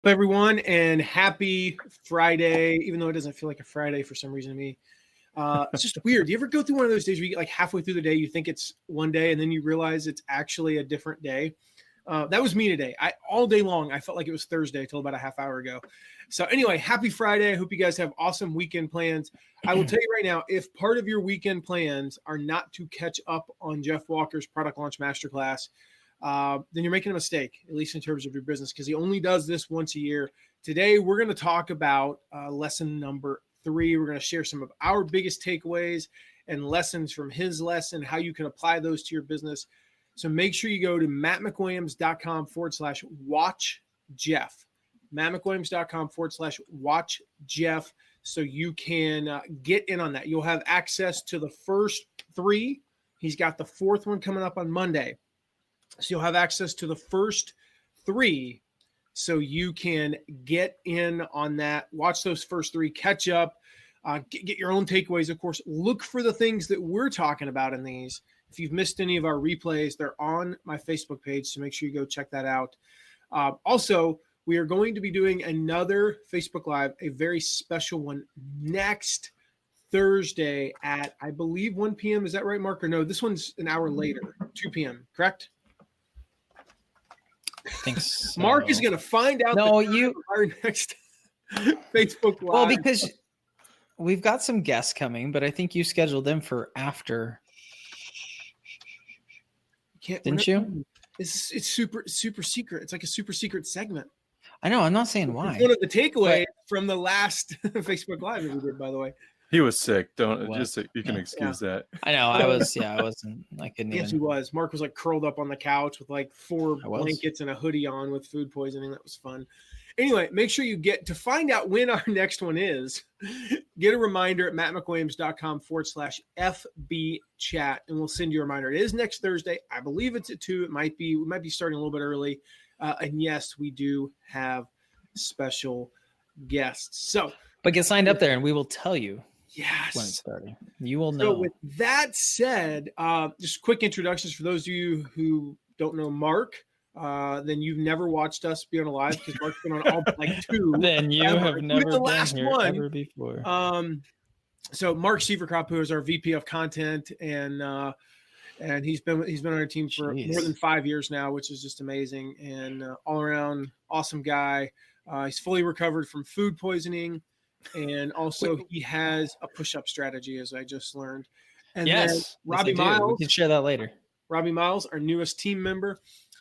Hello, everyone, and happy Friday, even though it doesn't feel like a Friday for some reason to me. It's just weird. Do you ever go through one of those days where you get like halfway through the day, you think it's one day, and then you realize it's actually a different day? That was me today. All day long, I felt like it was Thursday until about a half hour ago. So anyway, happy Friday. I hope you guys have awesome weekend plans. I will tell you right now, if part of your weekend plans are not to catch up on Jeff Walker's Product Launch Masterclass, then you're making a mistake, at least in terms of your business, because he only does this once a year. Today, we're going to talk about lesson number 3. We're going to share some of our biggest takeaways and lessons from his lesson, how you can apply those to your business. So make sure you go to mattmcwilliams.com/watch Jeff. mattmcwilliams.com/watch Jeff. So you can get in on that. You'll have access to the first 3. He's got the 4th one coming up on Monday. So you'll have access to the first 3 so you can get in on that, watch those first 3, catch up, get your own takeaways. Of course, look for the things that we're talking about in these. If you've missed any of our replays, they're on my Facebook page, so make sure you go check that out. Also, we are going to be doing another Facebook Live, a very special one next Thursday at, I believe, 1 p.m. Is that right, Mark? Or no, this one's an hour later, 2 p.m., correct? I think so. Mark is going to find out our next Facebook Live. Well, because we've got some guests coming, but I think you scheduled them for after. Didn't you? It's super secret. It's like a super secret segment. I know. I'm not saying why. It's one of the takeaways from the last Facebook Live that we did, by the way. He was sick. You can excuse that. I know. I wasn't. I couldn't Yes, even. he was. Mark was like curled up on the couch with like 4 blankets and a hoodie on with food poisoning. That was fun. Anyway, make sure you get to find out when our next one is. Get a reminder at mattmcwilliams.com/FB chat, and we'll send you a reminder. It is next Thursday. I believe it's at 2. We might be starting a little bit early. And yes, we do have special guests. But get signed up there, and we will tell you. Yes. When it's starting. You will know. So with that said, just quick introductions for those of you who don't know Mark. Then you've never watched us be on a live because Mark's been on all like 2. Then you have never the been last here one ever before. So Mark Sieverkrop, who is our VP of content, and he's been on our team for more than 5 years now, which is just amazing, and all around awesome guy. He's fully recovered from food poisoning. And also he has a push-up strategy, as I just learned. And then Robbie Miles. We can share that later. Robbie Miles, our newest team member,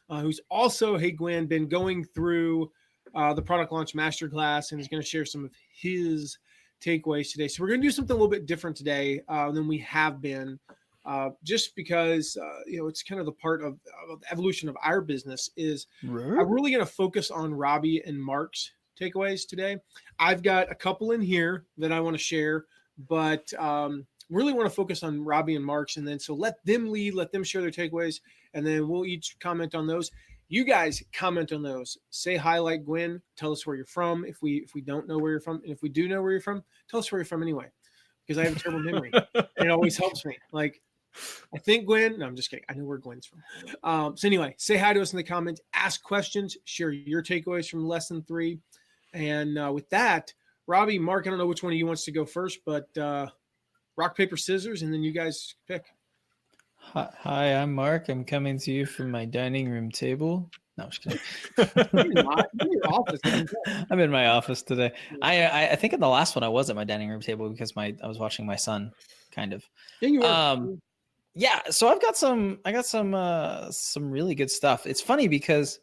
who's also, hey, Gwen, been going through the Product Launch Masterclass and is going to share some of his takeaways today. So we're going to do something a little bit different today than we have been, just because, it's kind of the part of the evolution of our business is I'm really going to focus on Robbie and Mark's takeaways today. I've got a couple in here that I want to share, but really want to focus on Robbie and Mark's, and then so let them lead, let them share their takeaways, and then we'll each comment on those. You guys comment on those. Say hi like Gwen. Tell us where you're from. If we don't know where you're from, and if we do know where you're from, tell us where you're from anyway, because I have a terrible memory. And it always helps me. Like, I think Gwen. No, I'm just kidding. I know where Gwen's from. So anyway, say hi to us in the comments. Ask questions. Share your takeaways from lesson 3. And with that, Robbie, Mark, I don't know which one of you wants to go first, but rock, paper, scissors, and then you guys pick. Hi, I'm Mark. I'm coming to you from my dining room table. No, I'm just kidding. You're not. You're in your office. I'm in my office today. I think in the last one I was at my dining room table because I was watching my son, kind of. Yeah, you were. Yeah, so I got some really good stuff. It's funny because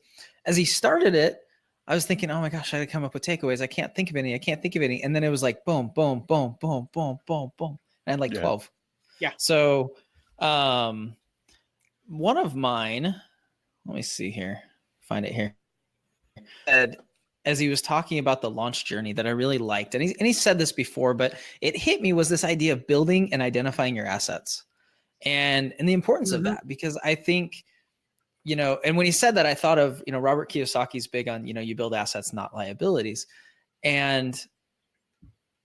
as he started it, I was thinking, oh my gosh, I got to come up with takeaways. I can't think of any. And then it was like, boom, boom, boom, boom, boom, boom, boom. And I had like 12. Yeah. So one of mine, let me see here. Find it here. As he was talking about the launch journey that I really liked, and he said this before, but it hit me, was this idea of building and identifying your assets and the importance of that, because I think, and when he said that, I thought of, Robert Kiyosaki's big on, you build assets, not liabilities. And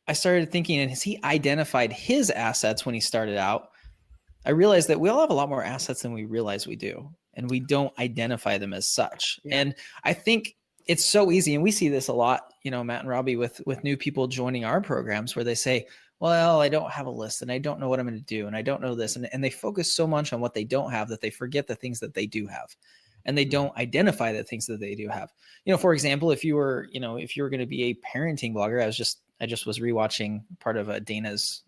I started thinking, and as he identified his assets when he started out, I realized that we all have a lot more assets than we realize we do, and we don't identify them as such. Yeah. And I think it's so easy. And we see this a lot, Matt and Robbie, with new people joining our programs, where they say, well, I don't have a list and I don't know what I'm going to do. And I don't know this. And they focus so much on what they don't have that they forget the things that they do have. And they don't identify the things that they do have. For example, if you were going to be a parenting blogger, I just was rewatching part of Dana's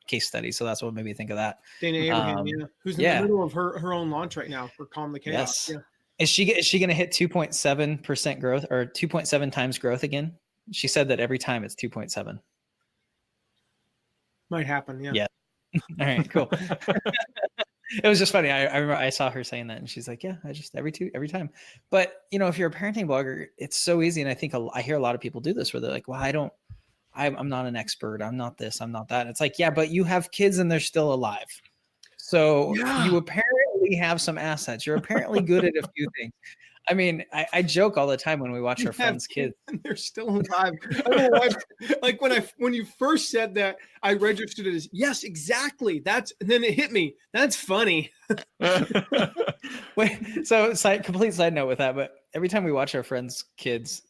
case study. So that's what made me think of that. Dana Abraham, who's in the middle of her own launch right now for Calm the Chaos. Yes. Yeah. Is she going to hit 2.7% growth or 2.7 times growth again? She said that every time it's 2.7. Might happen. Yeah. Yeah. All right, cool. It was just funny. I remember I saw her saying that and she's like, yeah, I just every time. But if you're a parenting blogger, it's so easy. And I think I hear a lot of people do this where they're like, well, I'm not an expert. I'm not this, I'm not that. And it's like, yeah, but you have kids and they're still alive. So you apparently have some assets. You're apparently good at a few things. I mean, I joke all the time when we watch our friends' kids. And they're still alive. I don't know why. Like when you first said that, I registered it as, yes, exactly. And then it hit me. That's funny. Wait, so complete side note with that, but every time we watch our friends' kids,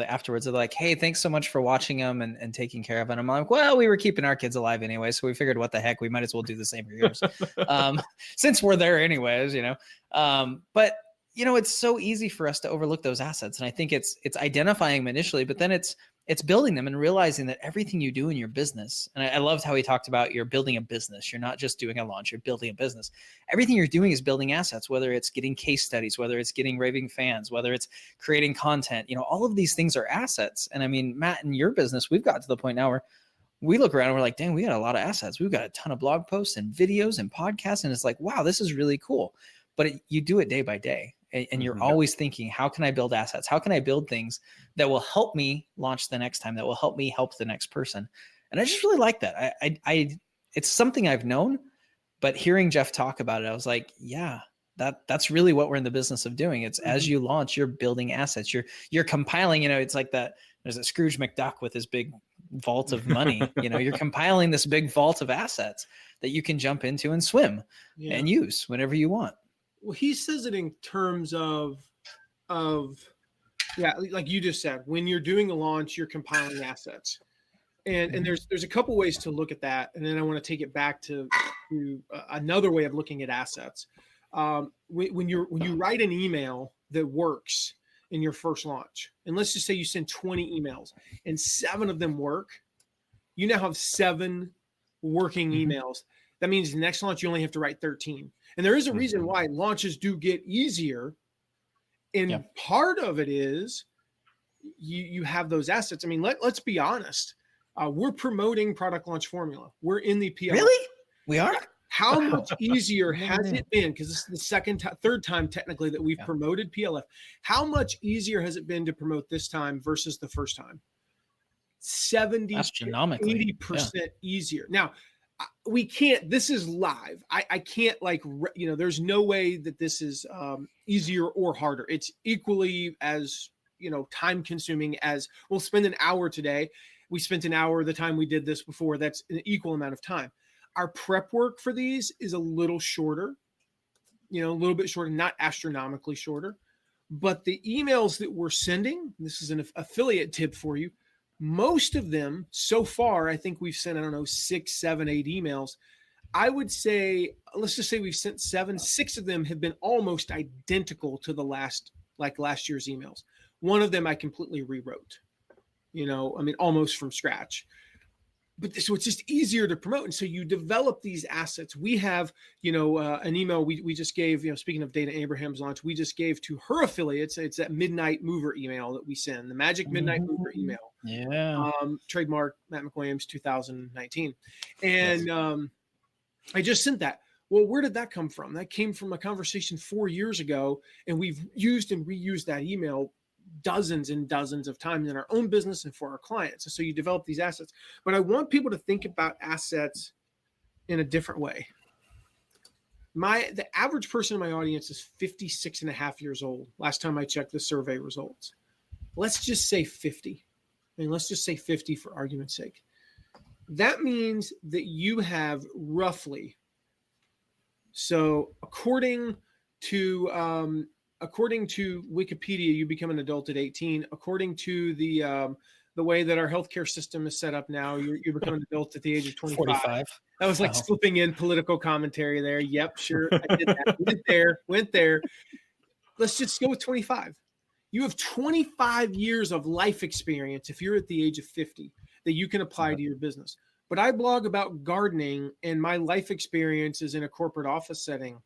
afterwards they're like, hey, thanks so much for watching them and taking care of them. I'm like, well, we were keeping our kids alive anyway, so we figured what the heck, we might as well do the same for yours. Since we're there anyways, but it's so easy for us to overlook those assets. And I think it's identifying them initially, but then it's building them and realizing that everything you do in your business, and I loved how he talked about you're building a business. You're not just doing a launch, you're building a business. Everything you're doing is building assets, whether it's getting case studies, whether it's getting raving fans, whether it's creating content, all of these things are assets. And I mean, Matt, in your business, we've got to the point now where we look around and we're like, dang, we got a lot of assets. We've got a ton of blog posts and videos and podcasts. And it's like, wow, this is really cool. But you do it day by day. And you're always thinking, how can I build assets? How can I build things that will help me launch the next time, that will help me help the next person? And I just really like that. It's something I've known, but hearing Jeff talk about it, I was like, yeah, that's really what we're in the business of doing. It's as you launch, you're building assets. You're compiling, it's like that. There's a Scrooge McDuck with his big vault of money. You're compiling this big vault of assets that you can jump into and swim and use whenever you want. Well, he says it in terms of like you just said, when you're doing a launch, you're compiling assets, and there's a couple ways to look at that, and then I want to take it back to another way of looking at assets. When you write an email that works in your first launch, and let's just say you send 20 emails and 7 of them work, you now have 7 working emails. That means the next launch you only have to write 13. And there is a reason why launches do get easier. And part of it is you have those assets. I mean, let's be honest. We're promoting Product Launch Formula. We're in the PLF. Really? We are? How much easier has it been? Because this is the third time technically that we've promoted PLF. How much easier has it been to promote this time versus the first time? 70, 80% easier. Now, we can't, this is live. I can't there's no way that this is easier or harder. It's equally as, time consuming as we'll spend an hour today. We spent an hour the time we did this before. That's an equal amount of time. Our prep work for these is a little shorter, a little bit shorter, not astronomically shorter, but the emails that we're sending, this is an affiliate tip for you. Most of them so far, I think we've sent, 6, 7, 8 emails. I would say, let's just say we've sent 7, 6 of them have been almost identical to the last year's emails. One of them I completely rewrote, almost from scratch. But so it's just easier to promote. And so you develop these assets. We have, an email we just gave, speaking of Dana Abraham's launch, we just gave to her affiliates. It's that Midnight Mover email that we send, the Magic Midnight Mover email. Yeah. Trademark Matt McWilliams, 2019. And I just sent that. Well, where did that come from? That came from a conversation 4 years ago. And we've used and reused that email dozens and dozens of times in our own business and for our clients. And so you develop these assets. But I want people to think about assets in a different way. The average person in my audience is 56 and a half years old. Last time I checked the survey results. Let's just say 50. And let's just say 50 for argument's sake. That means that you have roughly, so according to according to Wikipedia, you become an adult at 18. According to the way that our healthcare system is set up now, you become an adult at the age of 25. 45. That was like Wow. slipping in political commentary there. Yep, sure. I did that. Went there. Let's just go with 25. You have 25 years of life experience if you're at the age of 50 that you can apply to your business. But I blog about gardening and my life experience is in a corporate office setting.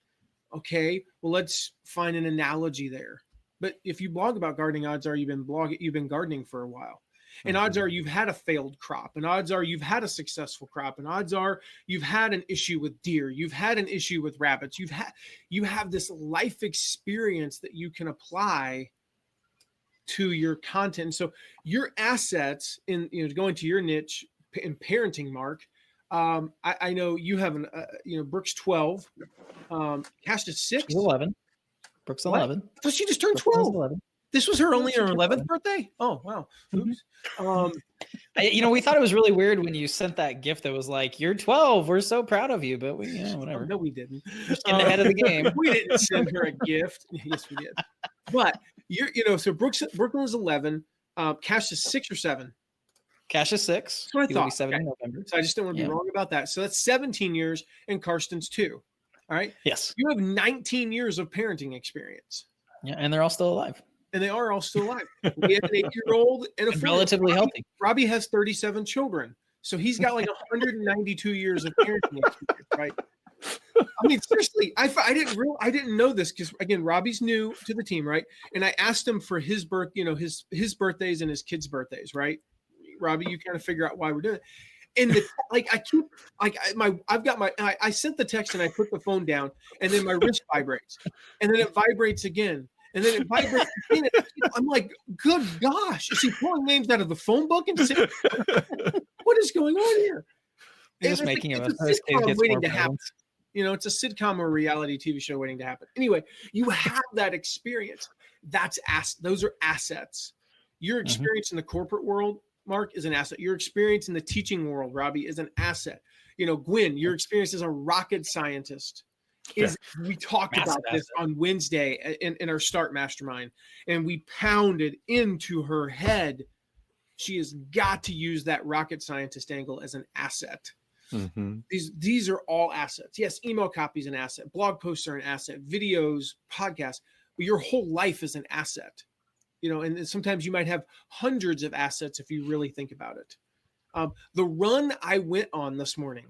Okay, well, let's find an analogy there. But if you blog about gardening, odds are you've been gardening for a while. And odds are you've had a failed crop, and odds are you've had a successful crop, and odds are you've had an issue with deer, you've had an issue with rabbits, you have this life experience that you can apply to your content. So your assets in going to your niche in parenting, Mark. I know you have Brooke's 12, Cash is 6. She's 11. Brooke's 11. I thought she just turned 12. This was her 11th birthday. Oh, wow. Oops. We thought it was really weird when you sent that gift that was like, "You're 12. We're so proud of you,you," but whatever. No, we didn't. Just getting ahead of the game. We didn't send her a gift. Yes, we did. But so Brooklyn was 11. Cash is 6 or 7. Cash is 6. That's what I He thought. will be 7 in November. So I just don't want to be wrong about that. So that's 17 years, and Karsten's 2. All right. Yes. You have 19 years of parenting experience. Yeah, and they're all still alive. And they are all still alive. We have an 8-year-old and a relatively healthy. Robbie has 37 children. So he's got like 192 years of parenting experience, right? I mean, seriously, I didn't know this because, again, Robbie's new to the team, right? And I asked him for his his birthdays and his kids' birthdays, right? Robbie, you kind of figure out why we're doing it. And I sent the text and I put the phone down, and then my wrist vibrates, and then it vibrates again. And then it vibrates again. I'm like, good gosh. Is he pulling names out of the phone book and saying, what is going on here? You're just making it's a sitcom waiting to happen. It's a sitcom or a reality TV show waiting to happen. Anyway, you have that experience. Those are assets. Your experience in the corporate world, Mark, is an asset. Your experience in the teaching world, Robbie, is an asset. Gwen, your experience as a rocket scientist. We talked about this on Wednesday in our Start Mastermind, and we pounded into her head. She has got to use that rocket scientist angle as an asset. Mm-hmm. These are all assets. Yes, email copy is an asset. Blog posts are an asset. Videos, podcasts. But your whole life is an asset. And sometimes you might have hundreds of assets if you really think about it. The run I went on this morning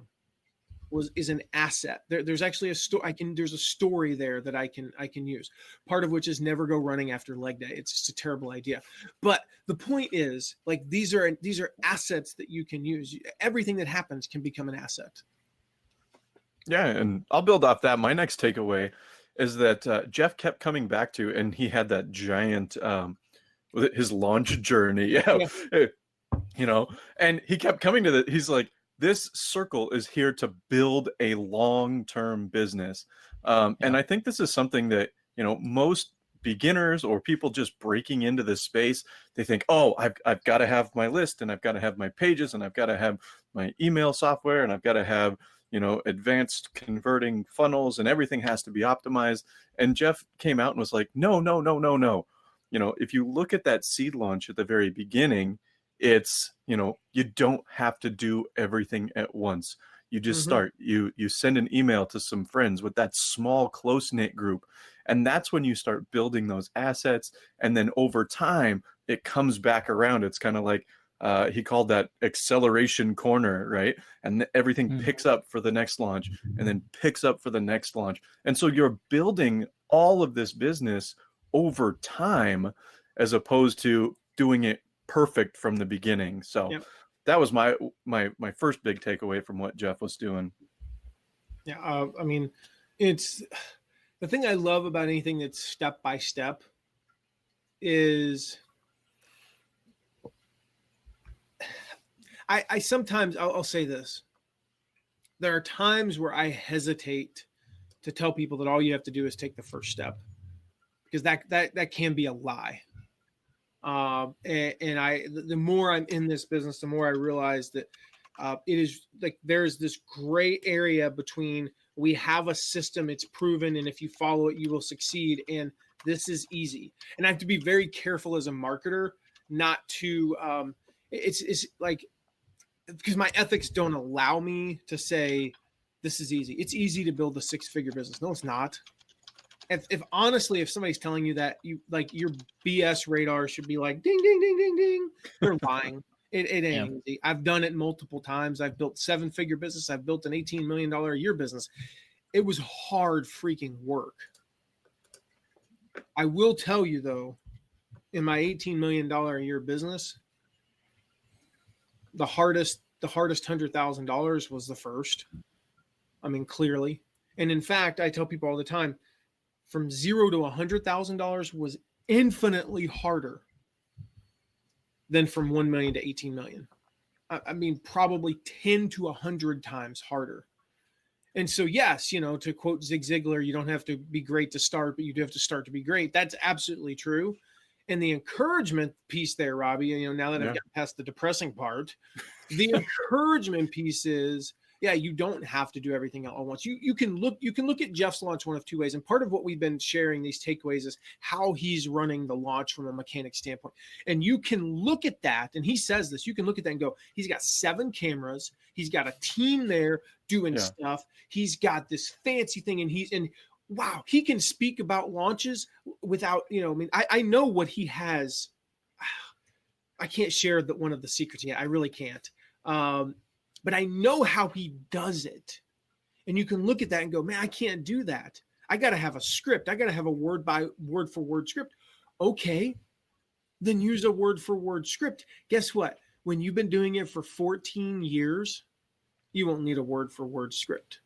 is an asset. There's actually a story. There's a story there that I can use. Part of which is never go running after leg day. It's just a terrible idea. But the point is, like, these are assets that you can use. Everything that happens can become an asset. Yeah, and I'll build off that. My next takeaway is that Jeff kept coming back to, and he had that giant his launch journey. And he kept coming to that. He's like, this circle is here to build a long-term business. And I think this is something that, most beginners or people just breaking into this space, they think, oh, I've got to have my list, and I've got to have my pages, and I've got to have my email software, and I've got to have, advanced converting funnels, and everything has to be optimized. And Jeff came out and was like, no. If you look at that seed launch at the very beginning, it's, you don't have to do everything at once. You just start, you send an email to some friends with that small, close-knit group. And that's when you start building those assets. And then over time, it comes back around. It's kind of like, he called that acceleration corner, right? And everything picks up for the next launch and then picks up for the next launch. And so you're building all of this business over time, as opposed to doing it perfect from the beginning. So that was my first big takeaway from what Jeff was doing. Yeah. It's the thing I love about anything that's step by step is I sometimes I'll say this. There are times where I hesitate to tell people that all you have to do is take the first step, because that can be a lie. The more I'm in this business, the more I realize that it is like there's this gray area between we have a system, it's proven, and if you follow it, you will succeed, and This is easy. And I have to be very careful as a marketer not to, it's like, because my ethics don't allow me to say, this is easy. It's easy to build a 6-figure business. No, it's not. If honestly, if somebody's telling you that, you like, your BS radar should be like, ding, ding, ding, ding, ding. They're lying. It ain't easy. I've done it multiple times. I've built 7-figure business. I've built an $18 million a year business. It was hard freaking work. I will tell you though, in my $18 million a year business, the hardest $100,000 was the first. I mean, clearly. And in fact, I tell people all the time, from $0 to $100,000 was infinitely harder than from 1 million to 18 million. I mean, probably 10 to 100 times harder. And so, yes, you know, to quote Zig Ziglar, you don't have to be great to start, but you do have to start to be great. That's absolutely true. And the encouragement piece there, Robbie, you know, now that I've gotten past the depressing part, the encouragement piece is, yeah, you don't have to do everything all at once. You can look at Jeff's launch one of two ways. And part of what we've been sharing these takeaways is how he's running the launch from a mechanic standpoint. And you can look at that, and he says this, you can look at that and go, he's got 7 cameras, he's got a team there doing stuff, he's got this fancy thing, and wow, he can speak about launches without, you know, I mean, I know what he has. I can't share one of the secrets yet. I really can't. But I know how he does it. And you can look at that and go, man, I can't do that. I got to have a script. I got to have a word for word script. Okay, then use a word for word script. Guess what? When you've been doing it for 14 years, you won't need a word for word script.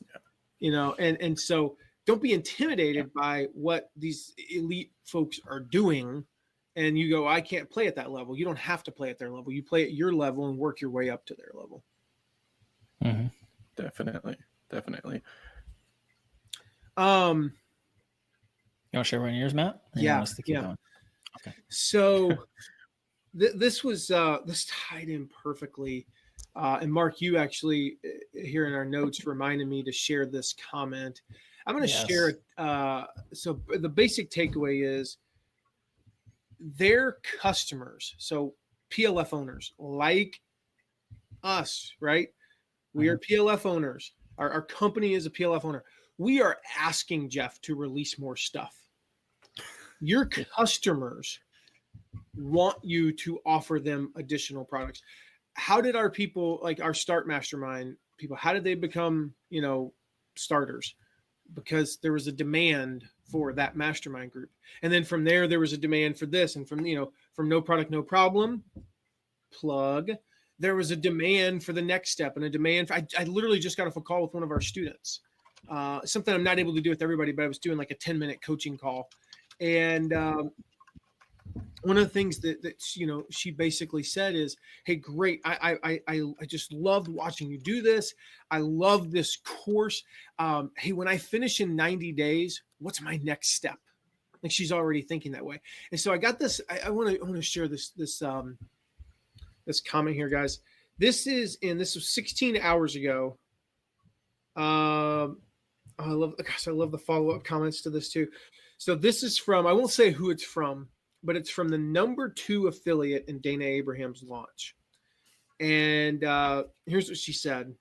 Yeah. You know, and so don't be intimidated by what these elite folks are doing. And you go, I can't play at that level. You don't have to play at their level. You play at your level and work your way up to their level. Mm-hmm. Definitely. You want to share one of yours, Matt? Yeah. Going? Okay. So this tied in perfectly. And Mark, you actually here in our notes reminded me to share this comment. I'm going to share it. So the basic takeaway is, their customers, so PLF owners like us, right? We are PLF owners. Our company is a PLF owner. We are asking Jeff to release more stuff. Your customers want you to offer them additional products. How did our people, like our Start Mastermind people, how did they become, you know, starters? Because there was a demand for that mastermind group. And then from there was a demand for this. And from, you know, from No Product, No Problem, plug, there was a demand for the next step and a demand for, I literally just got off a call with one of our students. Something I'm not able to do with everybody, but I was doing like a 10-minute coaching call. And one of the things that you know, she basically said is, hey, great. I just loved watching you do this. I love this course. Hey, when I finish in 90 days, what's my next step? Like, she's already thinking that way. And so I got this, I want to share this comment here, guys. This was 16 hours ago. I love the follow-up comments to this too. So this is from, I won't say who it's from, but it's from the number 2 affiliate in Dana Abraham's launch. And here's what she said.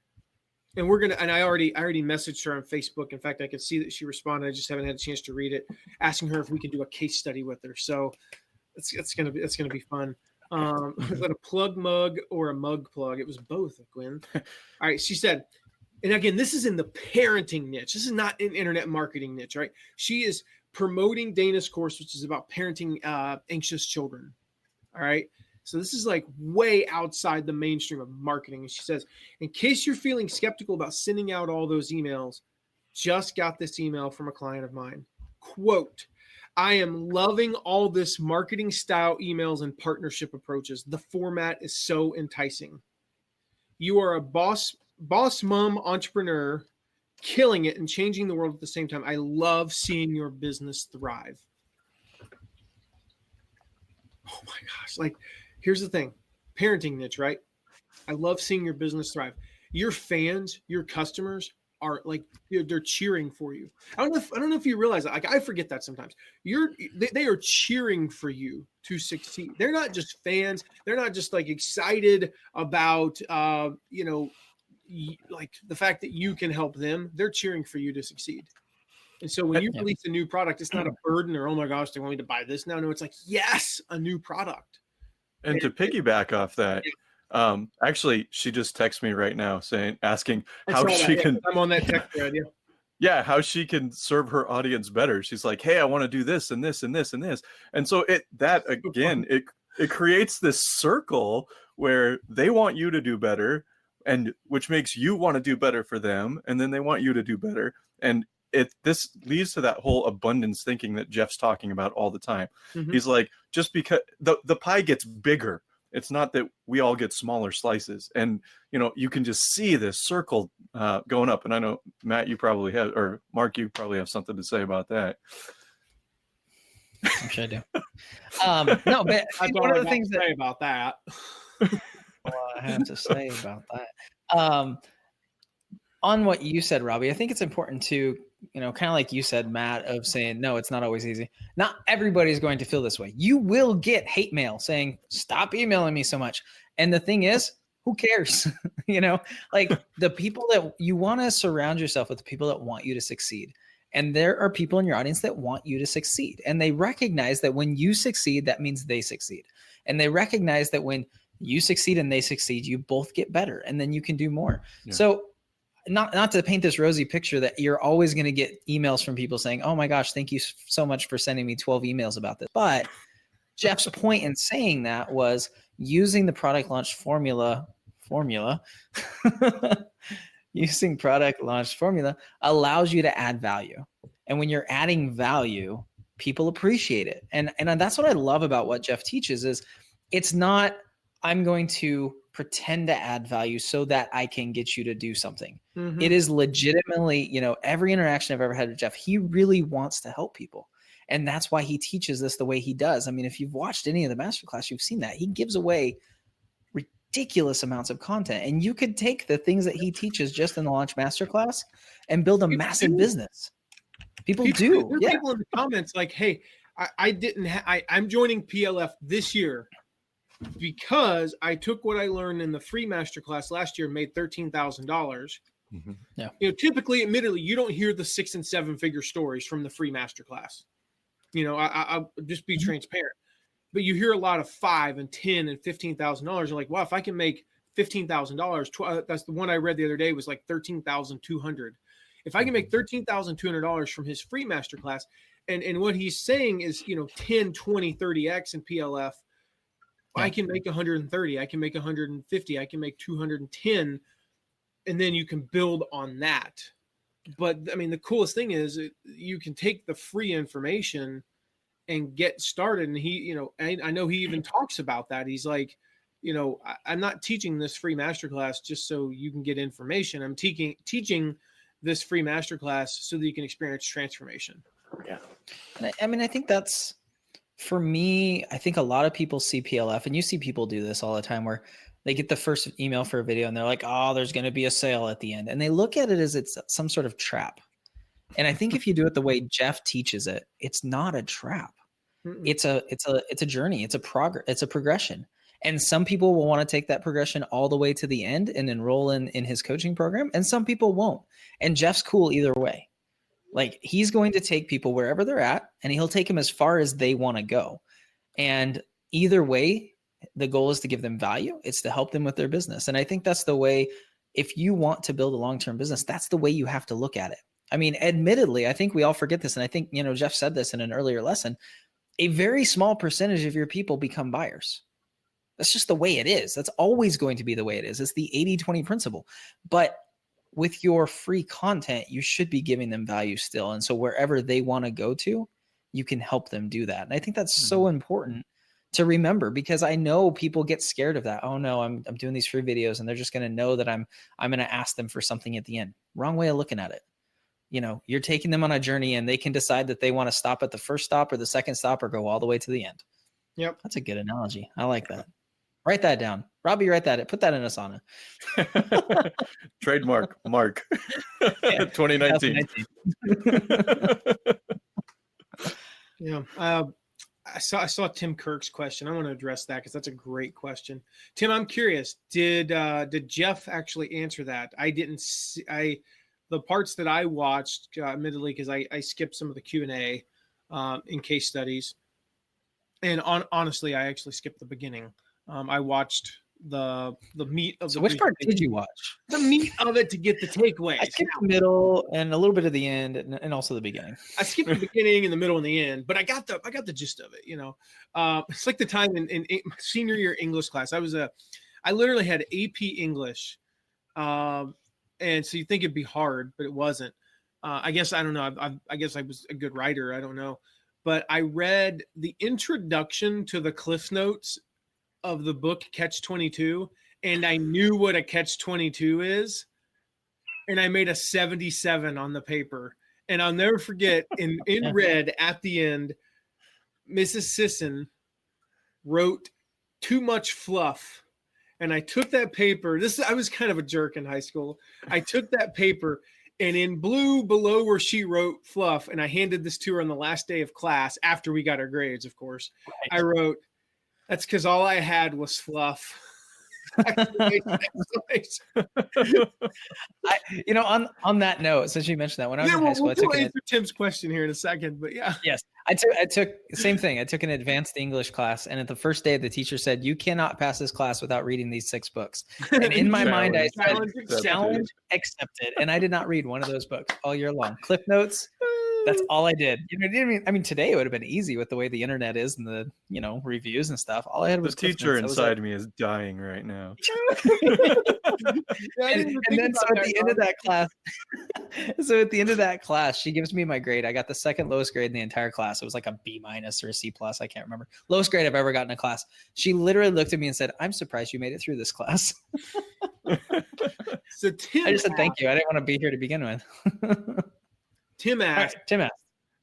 And I already messaged her on Facebook. In fact, I could see that she responded. I just haven't had a chance to read it, asking her if we can do a case study with her. So it's gonna be fun. Was that a plug mug or a mug plug? It was both, Gwen. All right. She said, and again, this is in the parenting niche. This is not an internet marketing niche, right? She is promoting Dana's course, which is about parenting anxious children. All right. So this is like way outside the mainstream of marketing. And she says, in case you're feeling skeptical about sending out all those emails, just got this email from a client of mine. Quote, I am loving all this marketing style emails and partnership approaches. The format is so enticing. You are a boss mom entrepreneur, killing it and changing the world at the same time. I love seeing your business thrive. Oh my gosh. Like, here's the thing. Parenting niche, right? I love seeing your business thrive. Your fans, your customers are like they're cheering for you. I don't know if you realize that. Like I forget that sometimes. They are cheering for you to succeed. They're not just fans. They're not just like excited about like the fact that you can help them. They're cheering for you to succeed. And so when you release a new product, it's not a burden or, oh my gosh, they want me to buy this now. No, it's like, yes, a new product. And to piggyback off that, actually, she just texted me right now asking how she can. I'm on that text thread. Yeah, how she can serve her audience better. She's like, hey, I want to do this and this and this and this. And so it creates this circle where they want you to do better, and which makes you want to do better for them, and then they want you to do better. And this leads to that whole abundance thinking that Jeff's talking about all the time. Mm-hmm. He's like, just because the pie gets bigger, it's not that we all get smaller slices. And you can just see this circle going up. And I know, Matt, you probably have, or Mark, you probably have something to say about that. I'm sure I do. No, but one of the things to say about that. I have to say about that. On what you said, Robbie, I think it's important to, kind of like you said, Matt, of saying, no, it's not always easy. Not everybody's going to feel this way. You will get hate mail saying, stop emailing me so much. And the thing is, who cares? Like the people that you want to surround yourself with, the people that want you to succeed. And there are people in your audience that want you to succeed. And they recognize that when you succeed, that means they succeed. And they recognize that when you succeed and they succeed, you both get better, and then you can do more. Yeah. So not to paint this rosy picture that you're always going to get emails from people saying, oh my gosh, thank you so much for sending me 12 emails about this. But Jeff's point in saying that was using the product launch formula, using product launch formula allows you to add value. And when you're adding value, people appreciate it. And that's what I love about what Jeff teaches is it's not, I'm going to pretend to add value so that I can get you to do something. Mm-hmm. It is legitimately, every interaction I've ever had with Jeff, he really wants to help people. And that's why he teaches this the way he does. I mean, if you've watched any of the masterclass, you've seen that he gives away ridiculous amounts of content. And you could take the things that he teaches just in the Launch Masterclass and build a massive business. People do. There are people in the comments like, hey, I'm joining PLF this year because I took what I learned in the free masterclass last year and made $13,000. Mm-hmm. Yeah. Typically, admittedly, you don't hear the 6 and 7 figure stories from the free masterclass. I'll just be transparent, but you hear a lot of $5 and $10 and $15,000. You're like, wow, if I can make $15,000, that's the one I read the other day was like $13,200. If I can make $13,200 from his free masterclass, and what he's saying is, 10, 20, 30x in PLF. I can make 130, I can make 150, I can make 210, and then you can build on that. But I mean, the coolest thing is you can take the free information and get started. And he, I know he even talks about that. He's like, I'm not teaching this free masterclass just so you can get information. I'm teaching this free masterclass so that you can experience transformation. Yeah. And I think that's, for me, I think a lot of people see PLF, and you see people do this all the time where they get the first email for a video and they're like, oh, there's going to be a sale at the end. And they look at it as it's some sort of trap. And I think if you do it the way Jeff teaches it, it's not a trap. Mm-mm. It's a journey. It's a progression. And some people will want to take that progression all the way to the end and enroll in his coaching program. And some people won't. And Jeff's cool either way. Like he's going to take people wherever they're at, and he'll take them as far as they want to go. And either way, the goal is to give them value. It's to help them with their business. And I think that's the way, if you want to build a long-term business, that's the way you have to look at it. I mean, admittedly, I think we all forget this. And I think, Jeff said this in an earlier lesson, a very small percentage of your people become buyers. That's just the way it is. That's always going to be the way it is. It's the 80-20 principle. But with your free content, you should be giving them value still. And so wherever they want to go to, you can help them do that. And I think that's so important to remember, because I know people get scared of that. Oh no, I'm doing these free videos and they're just going to know that I'm going to ask them for something at the end. Wrong way of looking at it. You're taking them on a journey and they can decide that they want to stop at the first stop or the second stop or go all the way to the end. Yep. That's a good analogy. I like that. Write that down. Robbie, write that. Put that in Asana. Trademark Mark. Yeah, 2019. 2019. Yeah. I saw Tim Kirk's question. I want to address that because that's a great question. Tim, I'm curious. Did Jeff actually answer that? I didn't see. The parts that I watched, admittedly, because I skipped some of the Q&A in case studies, and honestly, I actually skipped the beginning. I watched the meat of the. So which part did you watch? The meat of it to get the takeaways. I skipped the middle and a little bit of the end, and also the beginning. I skipped the beginning and the middle and the end, but I got the gist of it. It's like the time in senior year English class. I literally had AP English, and so you think it'd be hard, but it wasn't. I guess I don't know. I guess I was a good writer. I don't know, but I read the introduction to the Cliff Notes of the book Catch-22, and I knew what a Catch-22 is, and I made a 77 on the paper. And I'll never forget, in red at the end, Mrs. Sisson wrote "too much fluff," and I took that paper. I was kind of a jerk in high school. I took that paper, and in blue below where she wrote "fluff," and I handed this to her on the last day of class after we got our grades, of course. Right. I wrote, "That's because all I had was fluff." On that note, since you mentioned that, when I was in high school, I took Tim's question here in a second, but yeah. Yes, I took the same thing. I took an advanced English class, and at the first day, the teacher said, "You cannot pass this class without reading these 6 books." And in my mind, I said, "Challenge accepted." And I did not read one of those books all year long. Cliff Notes. That's all I did. I mean, today it would have been easy with the way the internet is and the reviews and stuff. All I had was the teacher inside me is dying right now. and then so at the end of that class, she gives me my grade. I got the second lowest grade in the entire class. It was like a B- or a C+. I can't remember. Lowest grade I've ever gotten in a class. She literally looked at me and said, "I'm surprised you made it through this class." So Tim, I just said thank you. I didn't want to be here to begin with. Tim asked.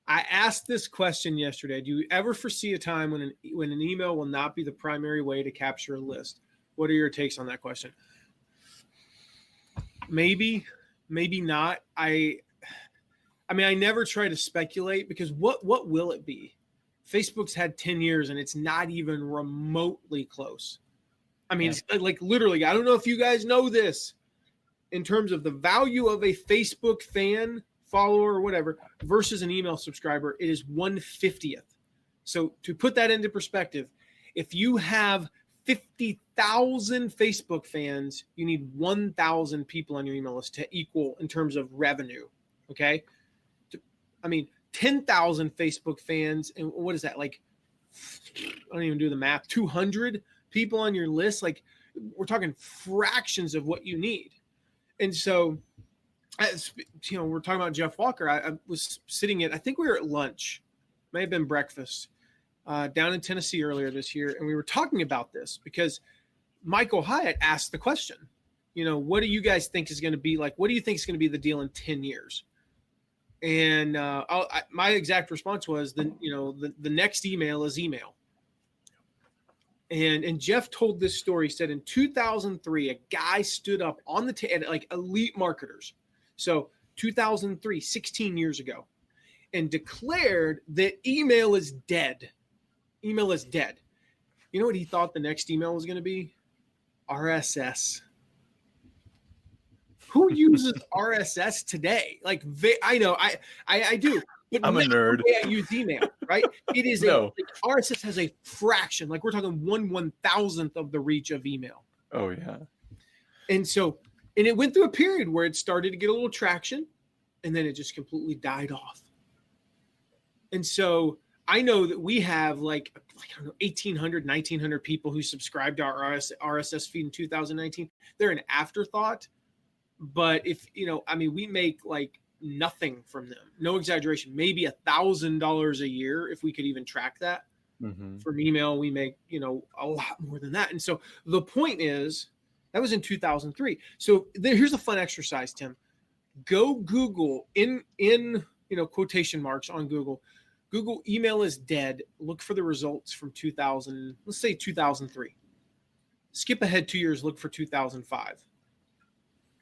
I asked this question yesterday. Do you ever foresee a time when an email will not be the primary way to capture a list? What are your takes on that question? Maybe not. I mean, I never try to speculate because what will it be? Facebook's had 10 years and it's not even remotely close. I mean, It's like literally, I don't know if you guys know this, in terms of the value of a Facebook fan, follower, or whatever, versus an email subscriber, it is 1/50th. So to put that into perspective, if you have 50,000 Facebook fans, you need 1,000 people on your email list to equal in terms of revenue. Okay. I mean, 10,000 Facebook fans, and what is that? Like, I don't even do the math, 200 people on your list. Like, we're talking fractions of what you need. And so, we're talking about Jeff Walker. I was sitting I think we were at lunch, may have been breakfast, down in Tennessee earlier this year. And we were talking about this because Michael Hyatt asked the question, what do you guys think is going to be like? What do you think is going to be the deal in 10 years? And my exact response was, the next email is email. And Jeff told this story. He said in 2003, a guy stood up on the like elite marketers. So 2003, 16 years ago, and declared that email is dead. Email is dead. You know what he thought the next email was going to be? RSS. Who uses RSS today? Like, I know, I do. But I'm a nerd. I use email, right? It is RSS has a fraction. Like, we're talking 1/1000th of the reach of email. Oh yeah. And so, and it went through a period where it started to get a little traction, and then it just completely died off. And so I know that we have like I don't know, 1,800, 1,900 people who subscribed to our RSS feed in 2019. They're an afterthought. But if, we make like nothing from them. No exaggeration. Maybe $1,000 a year if we could even track that. Mm-hmm. From email, we make, a lot more than that. And so the point is, that was in 2003. So here's a fun exercise, Tim. Go Google in quotation marks on Google. Google email is dead. Look for the results from 2000. Let's say 2003. Skip ahead 2 years, look for 2005,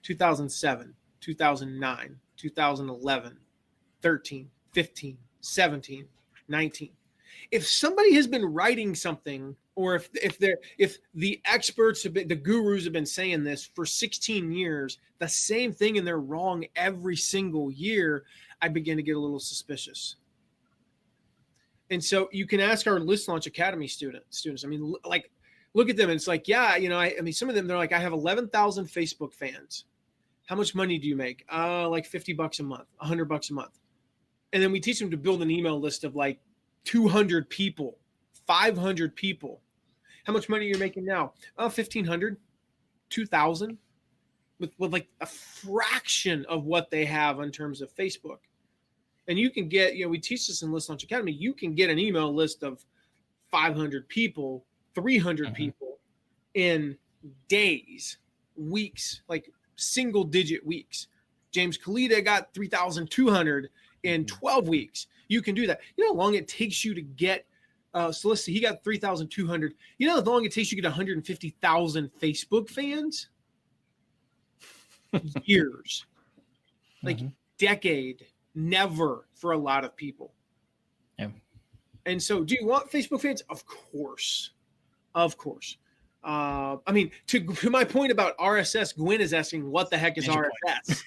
2007, 2009, 2011, 13, 15, 17, 19. If somebody has been writing something, or if the experts have been, the gurus have been saying this for 16 years, the same thing, and they're wrong every single year, I begin to get a little suspicious. And so you can ask our List Launch Academy students. I mean, like, look at them. And it's like, yeah, you know, I mean, some of them, they're like, I have 11,000 Facebook fans. How much money do you make? Like $50 a month, $100 a month. And then we teach them to build an email list of like 200 people, 500 people. How much money are you making now? 1,500, 2,000, with like a fraction of what they have in terms of Facebook. And you can get, you know, we teach this in List Launch Academy. You can get an email list of 500 people, 300 people in days, weeks, like single digit weeks. James Kalita got 3,200 in 12 weeks. You can do that. You know how long it takes you to get, so let's see, he got 3,200. You know how long it takes you to get 150,000 Facebook fans? Years. Like decade. Never for a lot of people. Yeah. And so do you want Facebook fans? Of course. Of course. I mean, to my point about RSS, Gwen is asking, what the heck is RSS?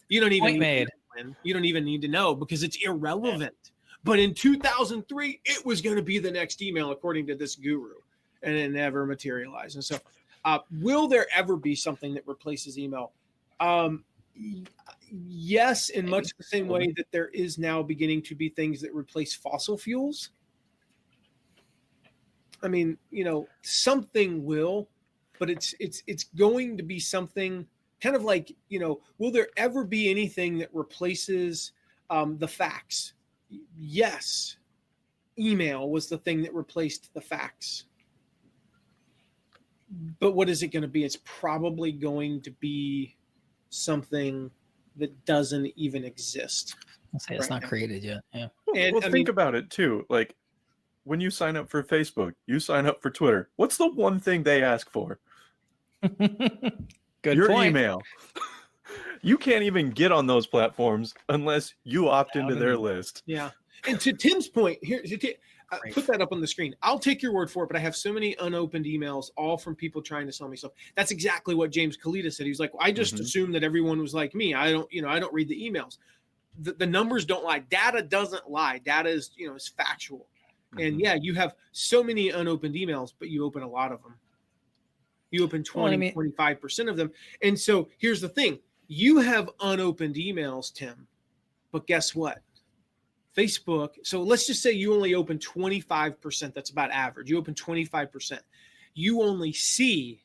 You don't even you don't even need to know, because it's irrelevant. Yeah. But in 2003, it was going to be the next email, according to this guru, and it never materialized. And so will there ever be something that replaces email? Yes, in much the same way that there is now beginning to be things that replace fossil fuels. I mean, you know, something will, but it's going to be something kind of like, you know, will there ever be anything that replaces the fax? Yes. Email was the thing that replaced the fax. But what is it going to be? It's probably going to be something that doesn't even exist. I'll say it's not created yet. Yeah. Well, think about it too. Like, when you sign up for Facebook, you sign up for Twitter. What's the one thing they ask for? Your email. You can't even get on those platforms unless you opt into their list. Yeah. And to Tim's point, here, put that up on the screen. I'll take your word for it, but I have so many unopened emails, all from people trying to sell me stuff. That's exactly what James Kalita said. He was like, well, I just assumed that everyone was like me. I don't read the emails. The numbers don't lie. Data doesn't lie. Data is, is factual. And yeah, you have so many unopened emails, but you open a lot of them. You open 25% of them. And so here's the thing. You have unopened emails, Tim, but guess what? Facebook, so let's just say you only open 25%. That's about average. You open 25%. You only see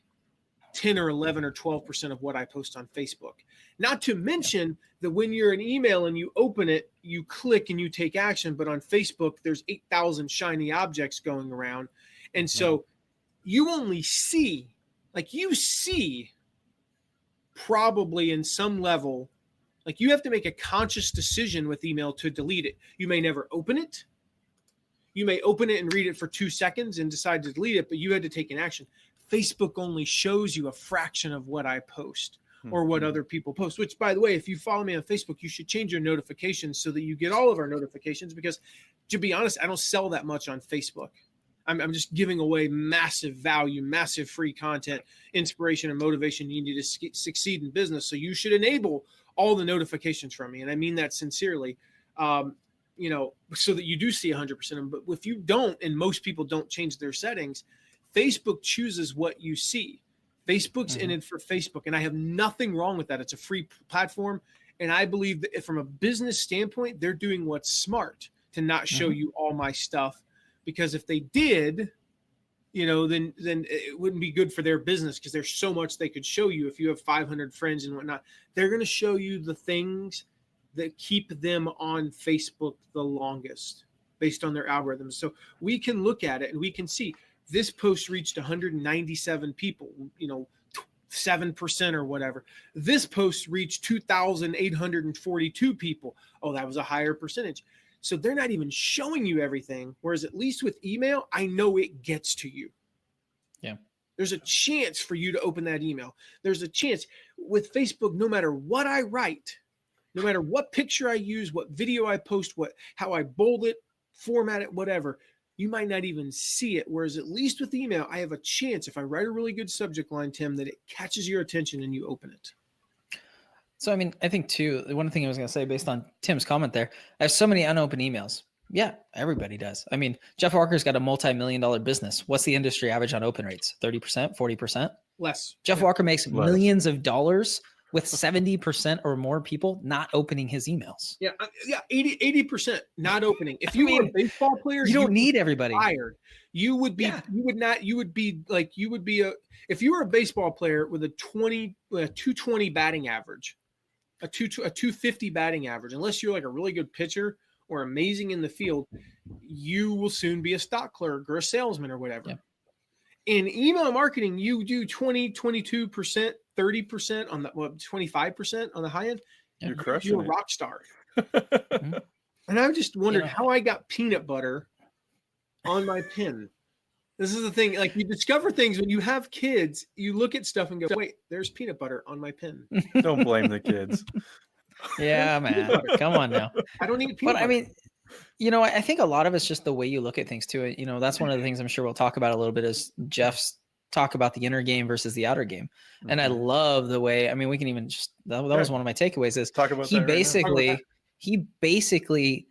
10 or 11 or 12% of what I post on Facebook. Not to mention that when you're an email and you open it, you click and you take action. But on Facebook, there's 8,000 shiny objects going around. And so you only see, you see probably in some level, you have to make a conscious decision with email to delete it. You may never open it. You may open it and read it for 2 seconds and decide to delete it, but you had to take an action. Facebook only shows you a fraction of what I post or what other people post, which, by the way, if you follow me on Facebook, you should change your notifications so that you get all of our notifications, because to be honest, I don't sell that much on Facebook. I'm just giving away massive value, massive free content, inspiration, and motivation you need to succeed in business. So you should enable all the notifications from me. And I mean that sincerely, so that you do see 100% of them. But if you don't, and most people don't change their settings, Facebook chooses what you see. Facebook's in it for Facebook. And I have nothing wrong with that. It's a free platform. And I believe that from a business standpoint, they're doing what's smart to not show you all my stuff. Because if they did, then it wouldn't be good for their business, because there's so much they could show you. If you have 500 friends and whatnot, they're going to show you the things that keep them on Facebook the longest based on their algorithms. So we can look at it and we can see this post reached 197 people, 7% or whatever. This post reached 2,842 people. Oh, that was a higher percentage. So they're not even showing you everything. Whereas at least with email, I know it gets to you. Yeah. There's a chance for you to open that email. There's a chance with Facebook, no matter what I write, no matter what picture I use, what video I post, how I bold it, format it, whatever, you might not even see it. Whereas at least with email, I have a chance, if I write a really good subject line, Tim, that it catches your attention and you open it. So, I mean, I think too, one thing I was going to say based on Tim's comment there, I have so many unopened emails. Yeah, everybody does. I mean, Jeff Walker's got a multi-million-dollar business. What's the industry average on open rates? 30%, 40%? Less. Jeff Walker makes Less. millions of dollars with 70% or more people not opening his emails. Yeah, 80% not opening. If you were a baseball player, you don't need everybody. Fired. You would be. Yeah. You would not. You would be like. You would be a. If you were a baseball player with a 220 batting average, a 250 batting average, unless you're like a really good pitcher or amazing in the field, you will soon be a stock clerk or a salesman or whatever. Yeah. In email marketing, you do 20, 22%, 30% on the 25% on the high end. You're crushing You're a it. rock star. And I just wondered how I got peanut butter on my pen. This is the thing. Like, you discover things when you have kids, you look at stuff and go, wait, there's peanut butter on my pen. Don't blame the kids. Yeah, man. Come on now. I don't need peanut But butter. I mean, you know, I think a lot of it's just the way you look at things too. You know, that's one of the things I'm sure we'll talk about a little bit is Jeff's talk about the inner game versus the outer game. And I love the way, I mean, we can even just, that was one of my takeaways is Talk about he that right now. basically,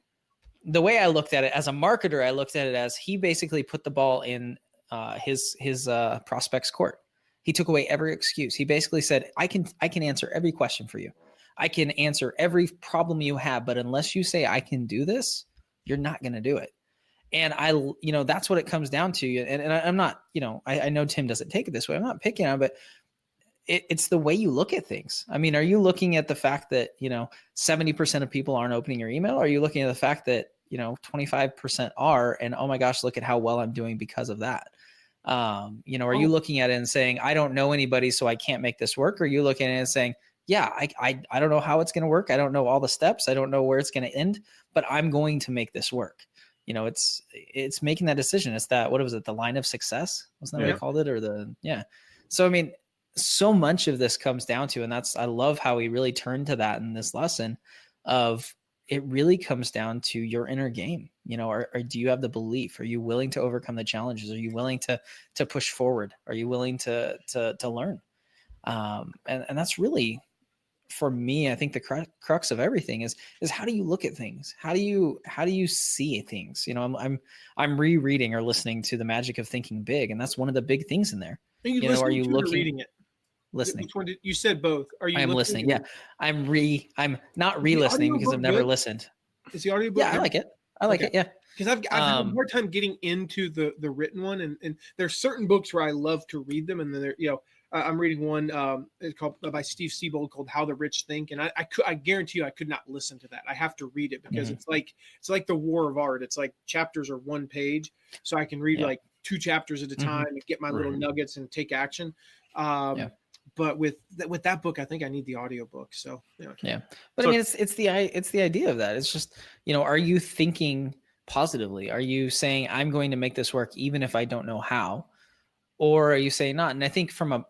the way I looked at it as a marketer, I looked at it as he basically put the ball in his prospect's court. He took away every excuse. He basically said, I can answer every question for you. I can answer every problem you have, but unless you say I can do this, you're not going to do it. And that's what it comes down to. And I'm not, I know Tim doesn't take it this way. I'm not picking on, but it's the way you look at things. I mean, are you looking at the fact that, 70% of people aren't opening your email? Or are you looking at the fact that, 25% are, and oh my gosh, look at how well I'm doing because of that. Are you looking at it and saying, I don't know anybody, so I can't make this work? Or are you looking at it and saying, yeah, I don't know how it's going to work. I don't know all the steps. I don't know where it's going to end, but I'm going to make this work. It's making that decision. It's that, what was it? The line of success? Wasn't that what I called it? So, I mean, so much of this comes down to, and I love how he really turned to that in this lesson of it really comes down to your inner game, or do you have the belief? Are you willing to overcome the challenges? Are you willing to push forward? Are you willing to learn? And that's really, for me, I think the crux of everything is how do you look at things? How do you see things? I'm rereading or listening to The Magic of Thinking Big, and that's one of the big things in there. Are you looking, reading it? Listening. Which one you said both? Are you? I am listening. Yeah, I'm not re-listening because I've never listened. Is the audiobook? Yeah, I like it. Yeah, because I've had a hard time getting into the written one, and there's certain books where I love to read them, and then there, I'm reading one it's called by Steve Siebold called How the Rich Think, and I guarantee you I could not listen to that. I have to read it because it's like the war of art. It's like chapters are one page, so I can read like 2 chapters at a time and get my little nuggets and take action. But with that book, I think I need the audiobook. So But I mean, it's the idea of that. It's just, are you thinking positively? Are you saying I'm going to make this work even if I don't know how, or are you saying not? And I think from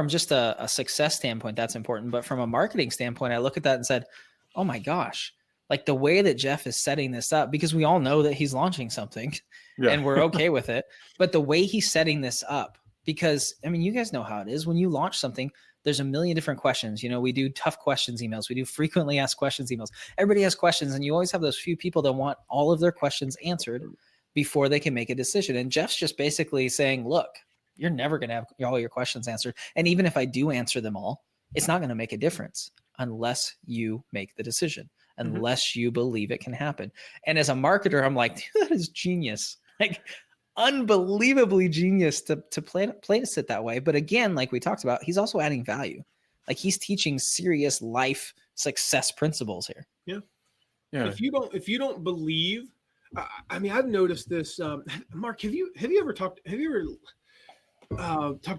just a success standpoint, that's important. But from a marketing standpoint, I look at that and said, oh my gosh, like the way that Jeff is setting this up, because we all know that he's launching something and we're okay with it. But the way he's setting this up, because I mean, you guys know how it is when you launch something, there's a million different questions. We do tough questions emails. We do frequently asked questions emails. Everybody has questions, and you always have those few people that want all of their questions answered before they can make a decision. And Jeff's just basically saying, look, you're never going to have all your questions answered. And even if I do answer them all, it's not going to make a difference unless you make the decision, unless you believe it can happen. And as a marketer, I'm like, dude, that is genius. Like, unbelievably genius to plan it that way. But again, like we talked about, he's also adding value. Like, he's teaching serious life success principles here. Yeah. If you don't believe, I mean, I've noticed this. Mark, have you ever talked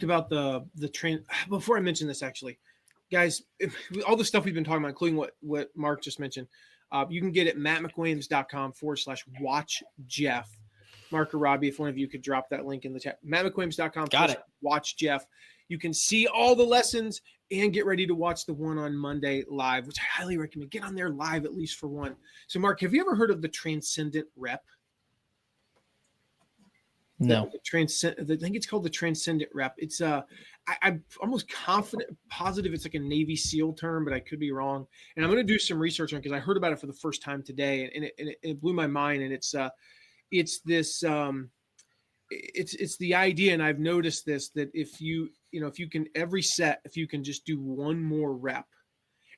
about the train? Before I mention this, actually, guys, all the stuff we've been talking about, including what Mark just mentioned, you can get it at mattmcwilliams.com/watch Jeff. Mark or Robbie, if one of you could drop that link in the chat. MattMcWilliams.com. Got it. Watch Jeff. You can see all the lessons and get ready to watch the one on Monday live, which I highly recommend. Get on there live at least for one. So, Mark, have you ever heard of the Transcendent Rep? No. I think it's called the Transcendent Rep. It's I'm almost positive it's like a Navy SEAL term, but I could be wrong. And I'm going to do some research on it because I heard about it for the first time today, and it blew my mind. And it's this it's the idea, and I've noticed this, that if you can every set, if you can just do one more rep.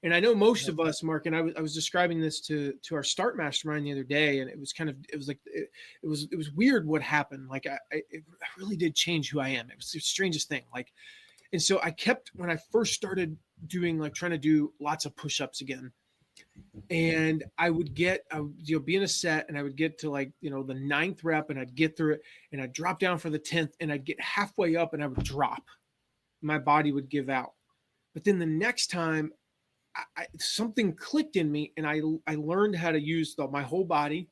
And I know most of us, Mark, and I was describing this to our Start Mastermind the other day, and it was weird what happened. Like it really did change who I am. It was the strangest thing. Like, and so I kept, when I first started doing, like, trying to do lots of push-ups again, and I would be in a set, and I would get to, like, the 9th rep, and I'd get through it, and I'd drop down for the 10th, and I'd get halfway up, and I would drop. My body would give out. But then the next time, something clicked in me, and I learned how to use my whole body.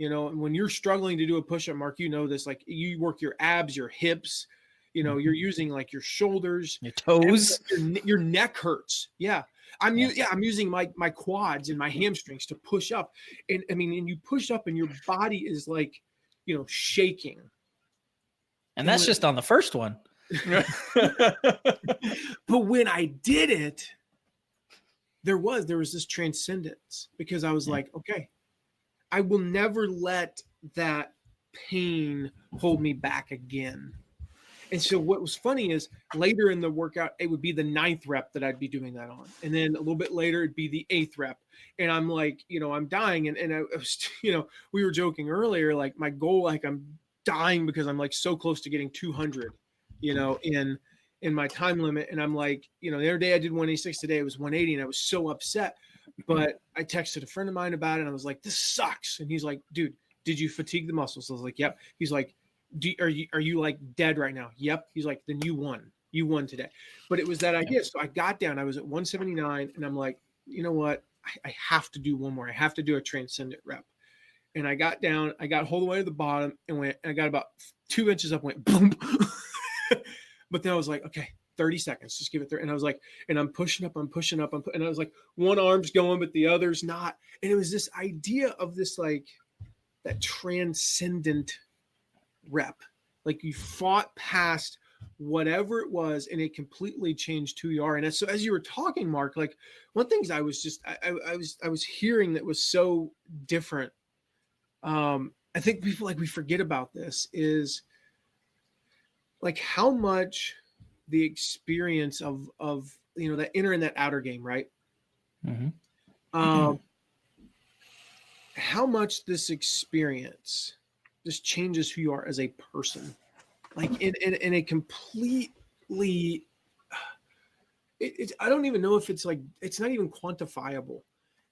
And when you're struggling to do a push-up, Mark, this, like, you work your abs, your hips, you're using, like, your shoulders, your toes, your neck hurts. Yeah. I'm using my quads and my hamstrings to push up. And I mean, and you push up and your body is like, shaking. And that's just on the first one. But when I did it, there was this transcendence, because I was like, okay, I will never let that pain hold me back again. And so what was funny is, later in the workout, it would be the 9th rep that I'd be doing that on. And then a little bit later, it'd be the 8th rep. And I'm like, I'm dying. And I was, we were joking earlier, like, my goal, like, I'm dying because I'm, like, so close to getting 200, in my time limit. And I'm like, the other day I did 186, today it was 180, and I was so upset. But I texted a friend of mine about it, and I was like, this sucks. And he's like, dude, did you fatigue the muscles? I was like, yep. He's like, are you like dead right now? Yep. He's like, then you won today. But it was that idea. So I got down, I was at 179, and I'm like, you know what? I have to do one more. I have to do a transcendent rep. And I got down, I got all the way to the bottom, and I got about 2 inches up, went boom. But then I was like, okay, 30 seconds, just give it there. And I was like, and I'm pushing up, and I was like, one arm's going, but the other's not. And it was this idea of this, like, that transcendent rep. Like, you fought past whatever it was, and it completely changed who you are. And so as you were talking, Mark, like, one thing I was just, I was hearing that was so different. I think people, like, we forget about this, is like how much the experience of that inner and that outer game, right? Mm-hmm. How much this experience just changes who you are as a person, like in a completely, I don't even know if it's like, it's not even quantifiable.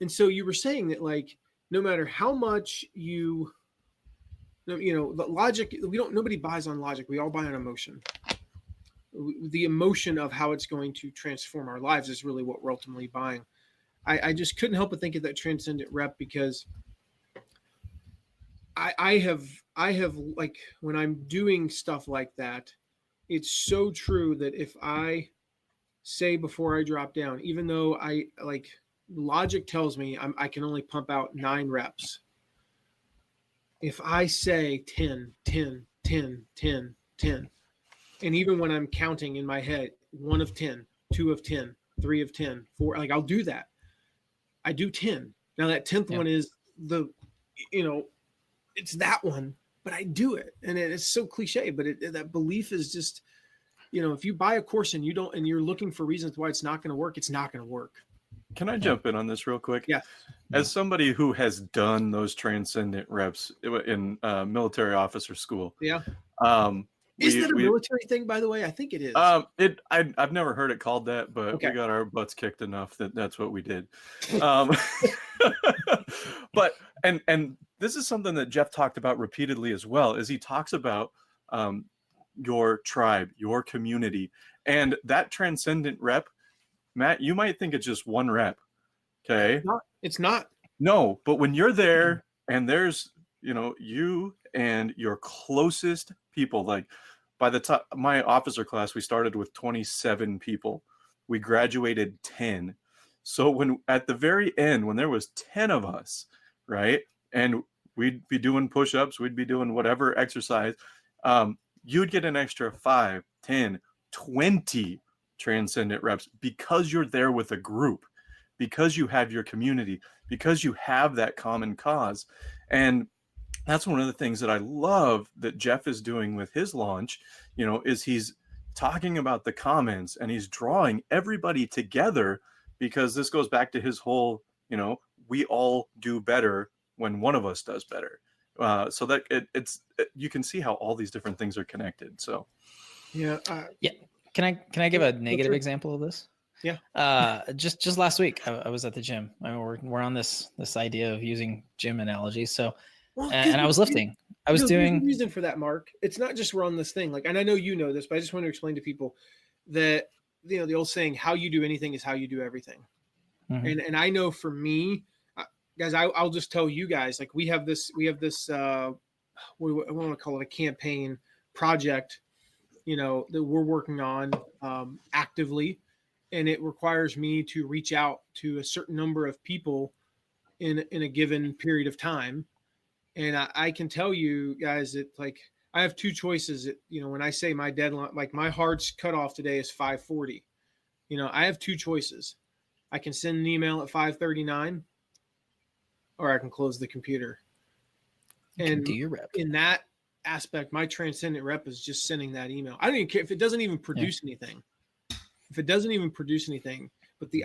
And so you were saying that, like, no matter how much the logic, nobody buys on logic. We all buy on emotion. The emotion of how it's going to transform our lives is really what we're ultimately buying. I just couldn't help but think of that transcendent rep, because I have like, when I'm doing stuff like that, it's so true that if I say before I drop down, even though logic tells me I can only pump out 9 reps. If I say 10, 10, 10, 10, 10, and even when I'm counting in my head, 1 of 10, 2 of 10, 3 of 10, 4, like, I'll do that. I do 10. Now that 10th one is it's that one, but I do it. And it's so cliche, but that belief is just, if you buy a course and you're looking for reasons why it's not going to work, it's not going to work. Can I jump in on this real quick? Yeah. As somebody who has done those transcendent reps in military officer school. Yeah. Is that a military thing, by the way? I think it is. I've never heard it called that, but okay. We got our butts kicked enough that's what we did. But and this is something that Jeff talked about repeatedly as well, is he talks about your tribe, your community, and that transcendent rep. Matt, you might think it's just 1 rep. Okay. It's not. No, but when you're there and there's, you and your closest people. Like by the time my officer class, we started with 27 people. We graduated 10. So when at the very end, when there was 10 of us, right, and we'd be doing push-ups, we'd be doing whatever exercise, you'd get an extra 5, 10, 20 transcendent reps because you're there with a group, because you have your community, because you have that common cause. And that's one of the things that I love that Jeff is doing with his launch, is he's talking about the comments and he's drawing everybody together, because this goes back to his whole, we all do better when one of us does better. So that you can see how all these different things are connected. So yeah. Can I give a negative example of this? Yeah. Just last week, I was at the gym. I mean, we're on this idea of using gym analogies. So, and I was lifting. I was doing. There's a reason for that, Mark. It's not just we're on this thing. Like, and I know you know this, but I just want to explain to people that the old saying, "How you do anything is how you do everything." Mhm. And I know for me, guys, I'll just tell you guys, like we have this I want to call it a campaign project, that we're working on actively, and it requires me to reach out to a certain number of people in a given period of time. And I can tell you guys that, like, I have two choices. When I say my deadline, like my hard cutoff today is 5:40. I have two choices. I can send an email at 5:39, or I can close the computer. And do your rep. In that aspect, my transcendent rep is just sending that email. I don't even care if it doesn't even produce anything. If it doesn't even produce anything. But the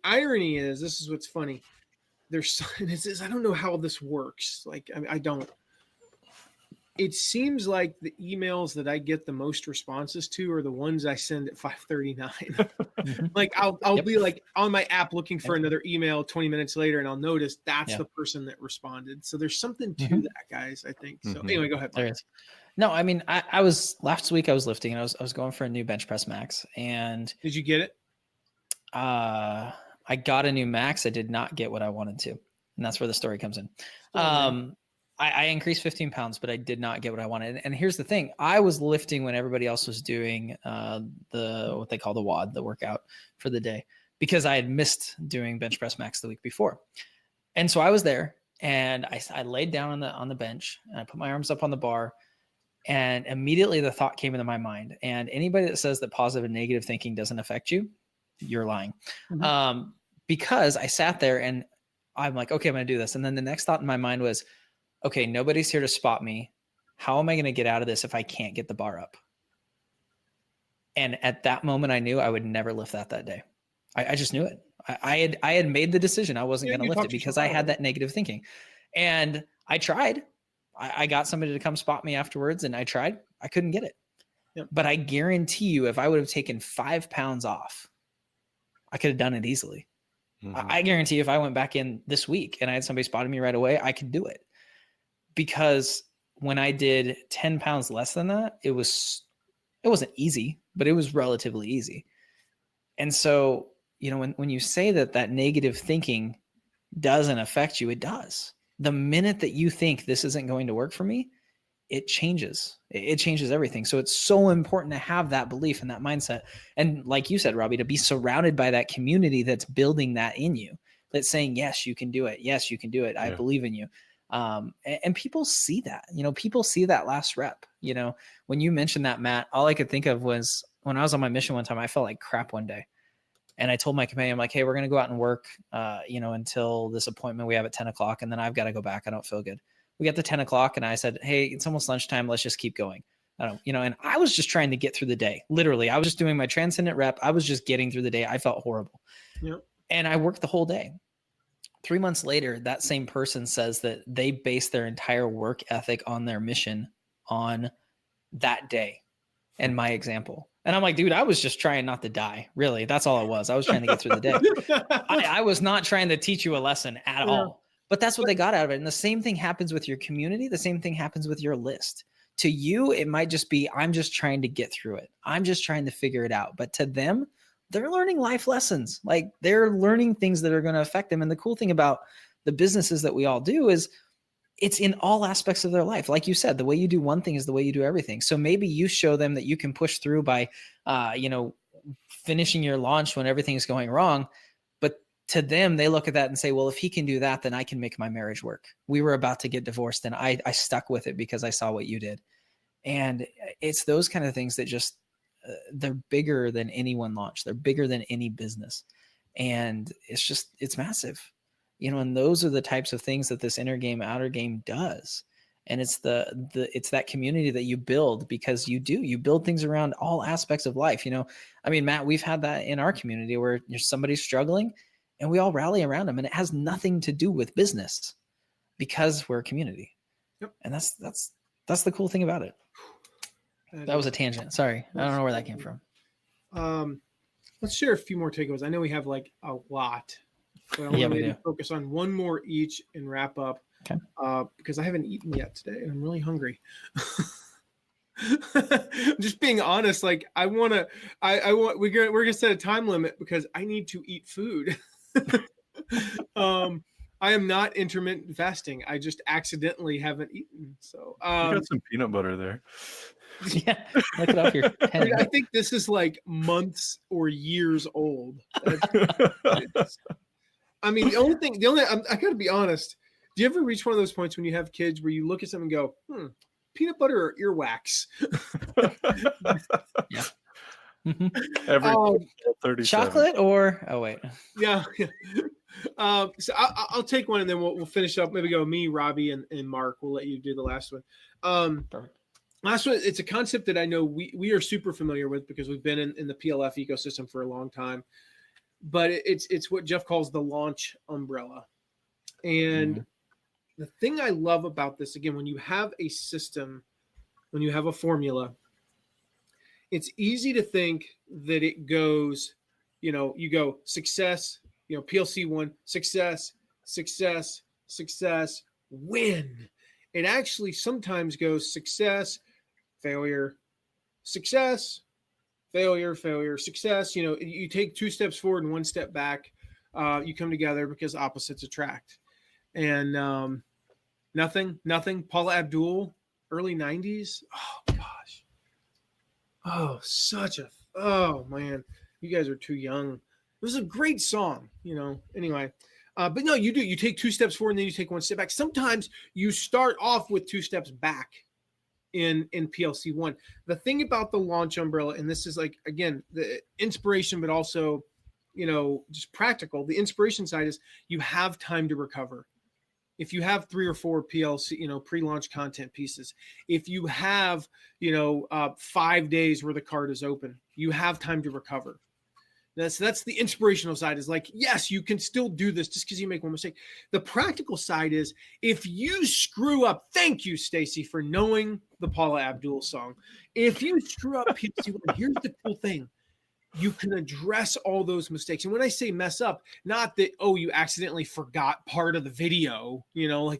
irony is, this is what's funny. I don't know how this works. Like, I don't. It seems like the emails that I get the most responses to are the ones I send at 5:39. Mhm. Like I'll be like on my app looking for another email 20 minutes later, and I'll notice that's the person that responded. So there's something to that, guys, I think. So anyway, go ahead, Mike. There is. No, I mean, I was last week I was lifting and I was going for a new bench press max, and Did you get it? I got a new max. I did not get what I wanted to, and that's where the story comes in. I increased 15 pounds, but I did not get what I wanted. And here's the thing: I was lifting when everybody else was doing what they call the WOD, the workout for the day, because I had missed doing bench press max the week before. And so I was there, and I laid down on the bench, and I put my arms up on the bar, and immediately the thought came into my mind. And anybody that says that positive and negative thinking doesn't affect you, you're lying. Mhm. Because I sat there and I'm like, okay, I'm going to do this. And then the next thought in my mind was, okay, nobody's here to spot me. How am I going to get out of this if I can't get the bar up? And at that moment, I knew I would never lift that day. I just knew it. I had made the decision I wasn't going to lift it because I had that negative thinking. And I tried. I got somebody to come spot me afterwards, and I tried. I couldn't get it. Yep. But I guarantee you, if I would have taken 5 pounds off, I could have done it easily. Mm-hmm. I guarantee if I went back in this week and I had somebody spotted me right away, I could do it. Because when I did 10 pounds less than that, it wasn't easy, but it was relatively easy. And so, when you say that negative thinking doesn't affect you, it does. The minute that you think this isn't going to work for me, it changes. It changes everything. So it's so important to have that belief and that mindset. And like you said, Robbie, to be surrounded by that community that's building that in you, that's saying, yes, you can do it. Yes, you can do it. I believe in you. And people see that, people see that last rep. When you mentioned that, Matt, all I could think of was when I was on my mission one time, I felt like crap one day. And I told my companion, I'm like, hey, we're going to go out and work, until this appointment we have at 10 o'clock. And then I've got to go back. I don't feel good. We got to 10 o'clock and I said, hey, it's almost lunchtime. Let's just keep going. And I was just trying to get through the day. Literally, I was just doing my transcendent rep. I was just getting through the day. I felt horrible. Yep. And I worked the whole day. 3 months later, that same person says that they base their entire work ethic on their mission on that day and my example. And I'm like, dude, I was just trying not to die. Really, that's all it was. I was trying to get through the day. I was not trying to teach you a lesson at all. But that's what they got out of it. And the same thing happens with your community. The same thing happens with your list. To you, it might just be, I'm just trying to get through it. I'm just trying to figure it out. But to them, they're learning life lessons. Like, they're learning things that are going to affect them. And the cool thing about the businesses that we all do is it's in all aspects of their life. Like you said, the way you do one thing is the way you do everything. So maybe you show them that you can push through by, finishing your launch when everything's going wrong. But to them, they look at that and say, well, if he can do that, then I can make my marriage work. We were about to get divorced and I stuck with it because I saw what you did. And it's those kind of things that just, they're bigger than any one launch. They're bigger than any business. And it's massive. And those are the types of things that this inner game, outer game does. And it's it's that community that you build because you build things around all aspects of life. Matt, we've had that in our community where somebody's struggling and we all rally around them, and it has nothing to do with business because we're a community. Yep. And that's the cool thing about it. That was a tangent. Sorry. I don't know where that came from. Let's share a few more takeaways. I know we have like a lot. But I want to focus on one more each and wrap up. Okay. Because I haven't eaten yet today and I'm really hungry. I'm just being honest. Like we're gonna set a time limit because I need to eat food. I am not intermittent fasting. I just accidentally haven't eaten. So you got some peanut butter there. Yeah, look it up here. I think this is like months or years old. I gotta be honest. Do you ever reach one of those points when you have kids where you look at something and go, peanut butter or earwax? Yeah. Mm-hmm. Every 37. Chocolate or wait. Yeah. So I'll take one and then we'll finish up. Maybe go me, Robbie, and Mark. We'll let you do the last one. Perfect. Last one, it's a concept that I know we are super familiar with because we've been in the PLF ecosystem for a long time. But it's what Jeff calls the launch umbrella. And the thing I love about this, again, when you have a system, when you have a formula, it's easy to think that it goes, you go success, PLC 1, success, success, success, win. It actually sometimes goes success, failure, success, failure, success. You take 2 steps forward and 1 step back. You come together because opposites attract. And nothing. Paula Abdul, early 90s. Oh, gosh. Oh, man. You guys are too young. It was a great song, Anyway. But no, you do. You take 2 steps forward and then you take 1 step back. Sometimes you start off with 2 steps back in PLC 1. The thing about the launch umbrella, and this is like, again, the inspiration, but also, just practical. The inspiration side is you have time to recover. If you have 3 or 4 PLC, pre-launch content pieces, if you have, 5 days where the card is open, you have time to recover. That's the inspirational side is like, yes, you can still do this just because you make one mistake. The practical side is if you screw up, thank you, Stacy, for knowing the Paula Abdul song. If you screw up PLC1, here's the cool thing. You can address all those mistakes. And when I say mess up, not that, you accidentally forgot part of the video,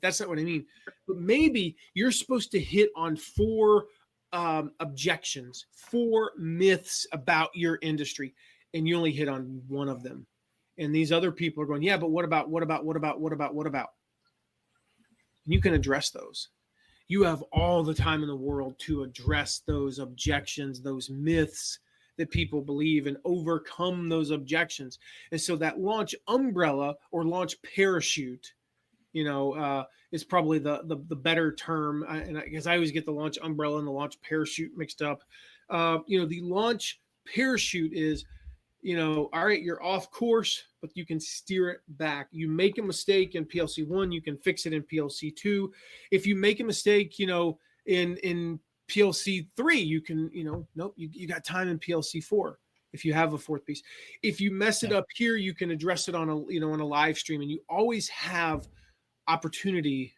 that's not what I mean. But maybe you're supposed to hit on 4 objections, 4 myths about your industry. And you only hit on one of them. And these other people are going, yeah, but what about? And you can address those. You have all the time in the world to address those objections, those myths that people believe and overcome those objections. And so that launch umbrella or launch parachute, is probably the better term. And I guess I always get the launch umbrella and the launch parachute mixed up. The launch parachute is, all right, you're off course, but you can steer it back. You make a mistake in PLC 1, you can fix it in PLC 2. If you make a mistake, in PLC 3, you can, nope, you got time in PLC 4 if you have a 4th piece. If you mess it up here, you can address it on on a live stream, and you always have opportunity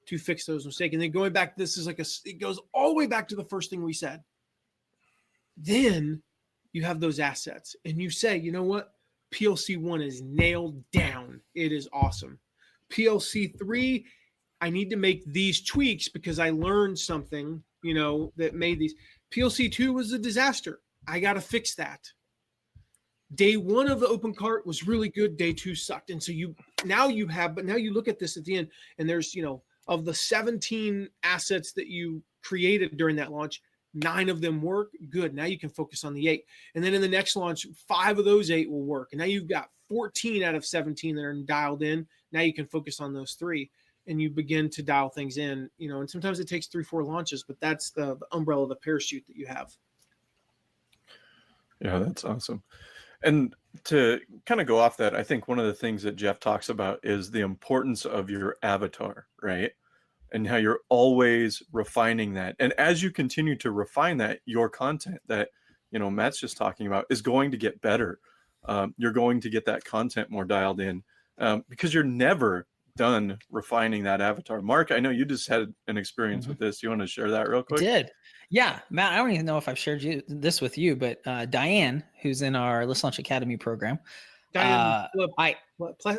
to fix those mistakes. And then going back, this is it goes all the way back to the first thing we said. Then you have those assets and you say, you know what? PLC 1 is nailed down. It is awesome. PLC 3, I need to make these tweaks because I learned something, that made these. PLC 2 was a disaster. I got to fix that. Day 1 of the open cart was really good. Day 2 sucked. And so now you look at this at the end and there's, of the 17 assets that you created during that launch, 9 of them work. Good. Now you can focus on the 8. And then in the next launch, 5 of those 8 will work. And now you've got 14 out of 17 that are dialed in. Now you can focus on those 3, and you begin to dial things in, and sometimes it takes 3-4 launches, but that's the umbrella, the parachute that you have. Yeah, that's awesome. And to kind of go off that, I think one of the things that Jeff talks about is the importance of your avatar, right? And how you're always refining that. And as you continue to refine that, your content that, Matt's just talking about is going to get better. You're going to get that content more dialed in because you're never done refining that avatar. Mark, I know you just had an experience with this. You want to share that real quick? I did. Yeah, Matt, I don't even know if I've shared this with you, but Diane, who's in our Let's Launch Academy program, Diane,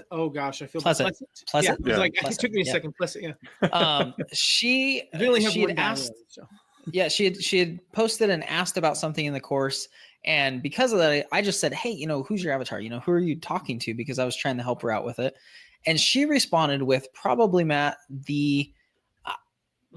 oh gosh, I feel Pleasant. Yeah, it was like Pleasant, it took me a second. Pleasant, yeah. She really have she one had asked. Diane, so. Yeah, she had posted and asked about something in the course, and because of that, I just said, "Hey, who's your avatar? Who are you talking to?" Because I was trying to help her out with it, and she responded with probably, Matt,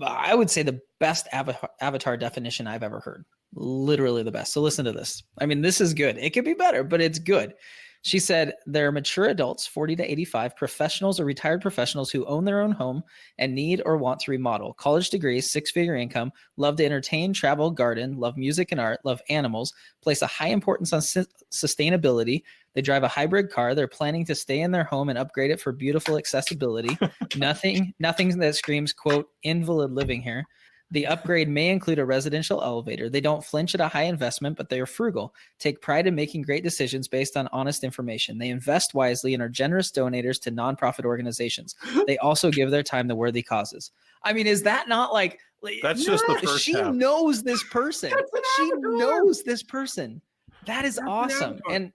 I would say the best avatar definition I've ever heard. Literally the best. So listen to this. I mean, this is good. It could be better, but it's good. She said, they're mature adults, 40 to 85, professionals or retired professionals who own their own home and need or want to remodel. College degrees, 6-figure income, love to entertain, travel, garden, love music and art, love animals, place a high importance on sustainability. They drive a hybrid car. They're planning to stay in their home and upgrade it for beautiful accessibility. Nothing that screams, quote, invalid living here. The upgrade may include a residential elevator. They don't flinch at a high investment, but they are frugal, take pride in making great decisions based on honest information. They invest wisely and are generous donators to nonprofit organizations. They also give their time to worthy causes. I mean, is that not like that's just the first she half. knows this person. She knows this person. That is awesome. And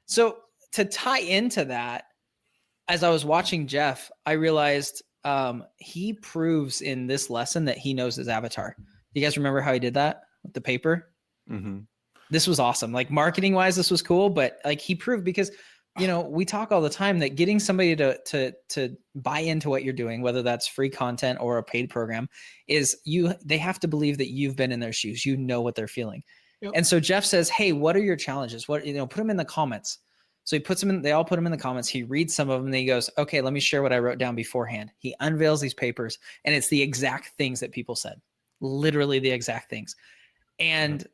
so to tie into that, as I was watching Jeff, I realized he proves in this lesson that he knows his avatar. You guys remember how he did that with the paper? Mm-hmm. This was awesome. Like marketing wise, this was cool, but like he proved because, we talk all the time that getting somebody to buy into what you're doing, whether that's free content or a paid program, is they have to believe that you've been in their shoes. You know what they're feeling. Yep. And so Jeff says, hey, what are your challenges? Put them in the comments. So he puts them in, they all put them in the comments. He reads some of them and he goes, okay, let me share what I wrote down beforehand. He unveils these papers and it's the exact things that people said, literally the exact things. And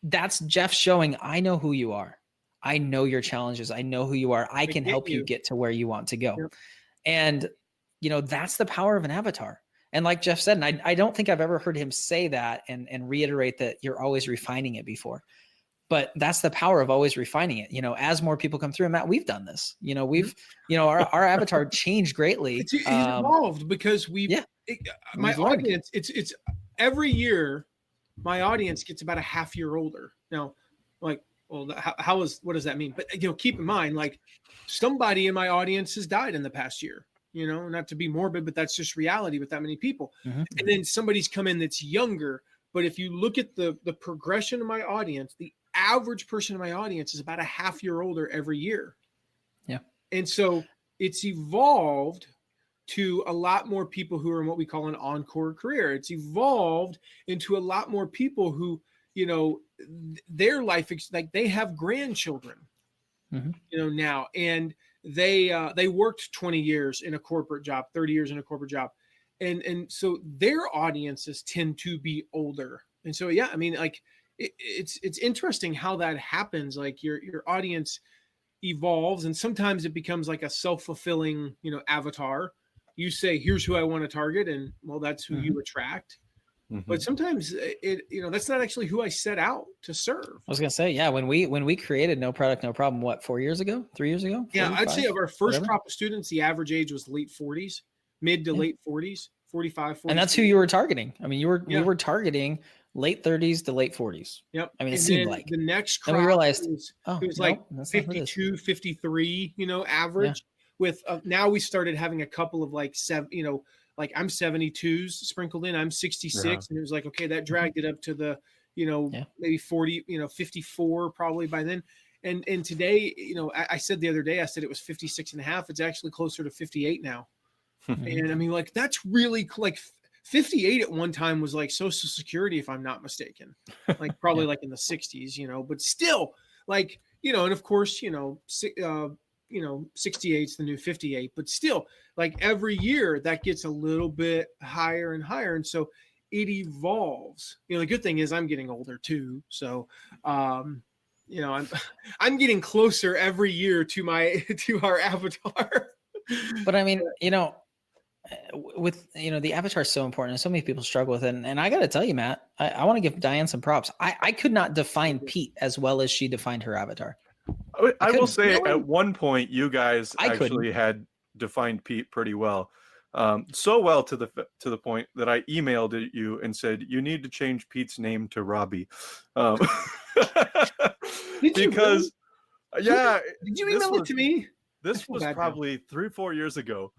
that's Jeff showing, I know who you are. I know your challenges. I know who you are. I can help you get to where you want to go. Yep. And, that's the power of an avatar. And like Jeff said, and I don't think I've ever heard him say that and reiterate that you're always refining it before. But that's the power of always refining it. As more people come through, and Matt, we've done this. Our avatar changed greatly. It's evolved because my audience. It's every year, my audience gets about a half year older. Now, like, well, what does that mean? But keep in mind, like, somebody in my audience has died in the past year. Not to be morbid, but that's just reality with that many people. Mm-hmm. And then somebody's come in that's younger. But if you look at the progression of my audience, the average person in my audience is about a half year older every year. Yeah. And so it's evolved to a lot more people who are in what we call an encore career. It's evolved into a lot more people who, their life, like they have grandchildren, now, and they worked 20 years in a corporate job, 30 years in a corporate job. And so their audiences tend to be older. And so, yeah, I mean, like, it's interesting how that happens. Like your audience evolves, and sometimes it becomes like a self-fulfilling, avatar. You say, here's who I want to target, and well, that's who you attract. Mm-hmm. But sometimes that's not actually who I set out to serve. I was gonna say, yeah, when we created No Product, No Problem, what, 4 years ago, 3 years ago? 45, yeah, I'd say of our first crop of students, the average age was late 40s, mid to late 40s, 45, 40. And that's who you were targeting. I mean, you were targeting late 30s to late 40s. Yep. I mean, it seemed like the next crop, and we realized it was like 52, 53, average. With now we started having a couple of like like I'm 72s sprinkled in. I'm 66, and it was like, okay, that dragged it up to the maybe 40, 54 probably by then. And today, I said the other day, I said it was 56 and a half. It's actually closer to 58 now. And I mean, like, that's really like 58 at one time was like Social Security, if I'm not mistaken, like probably like in the 60s, but still, like, and of course, 68 is the new 58, but still, like, every year that gets a little bit higher and higher. And so it evolves. The good thing is I'm getting older too. So, I'm getting closer every year to our avatar. But I mean, with the avatar is so important and so many people struggle with it. And I got to tell you, Matt, I want to give Diane some props. I could not define Pete as well as she defined her avatar. I will say at one point you guys actually had defined Pete pretty well. So well to the point that I emailed you and said you need to change Pete's name to Robbie. Because yeah, did you email it to me? This was probably 3 or 4 years ago.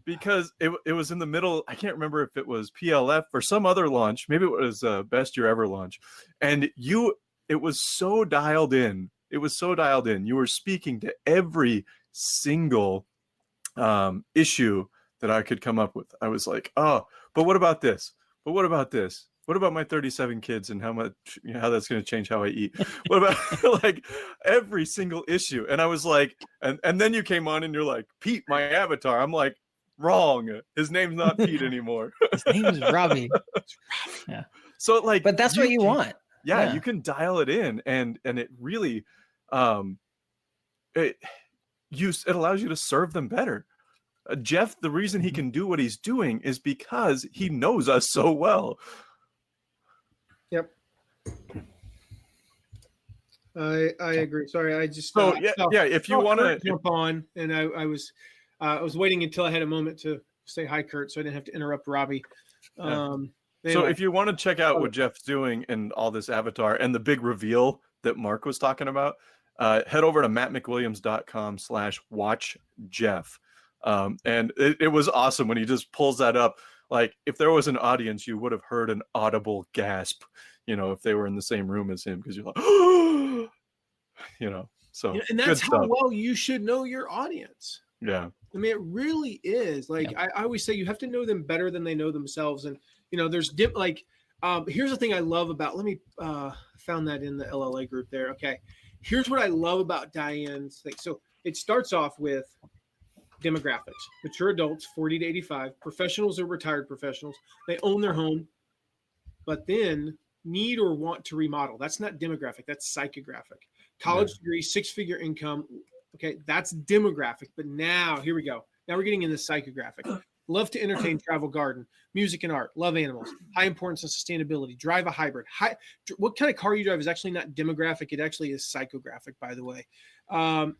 Because it was in the middle. I can't remember if it was PLF or some other launch. Maybe it was Best Year Ever launch. And it was so dialed in. It was so dialed in. You were speaking to every single issue that I could come up with. I was like, oh, but what about this? But what about this? What about my 37 kids and how that's going to change how I eat? What about like every single issue? And I was like, and then you came on and you're like, Pete, my avatar. I'm like, wrong. His name's not Pete anymore. His name is Robbie. Yeah. So like, but that's what you want. Yeah, you can dial it in, and it really, it allows you to serve them better. Jeff, the reason he can do what he's doing is because he knows us so well. Yep. I agree. Sorry, I just if you want to jump on, and I was waiting until I had a moment to say hi, Kurt, so I didn't have to interrupt Robbie. Anyway. So if you want to check out what Jeff's doing and all this avatar and the big reveal that Mark was talking about, head over to mattmcwilliams.com/watchjeff. And it was awesome when he just pulls that up. Like, if there was an audience, you would have heard an audible gasp, if they were in the same room as him, because you're like, so. And that's how well you should know your audience. Yeah. I mean, it really is. Like, I always say, you have to know them better than they know themselves. And, there's here's the thing I love about, let me found that in the LLA group there. Okay. Here's what I love about Diane's thing. So it starts off with demographics: mature adults, 40 to 85, professionals or retired professionals. They own their home, but then need or want to remodel. That's not demographic. That's psychographic. College degree, 6-figure income. Okay. That's demographic. But now, here we go. Now we're getting into psychographic. Love to entertain, travel, garden, music and art, love animals, high importance of sustainability, drive a hybrid. What kind of car you drive is actually not demographic. It actually is psychographic, by the way.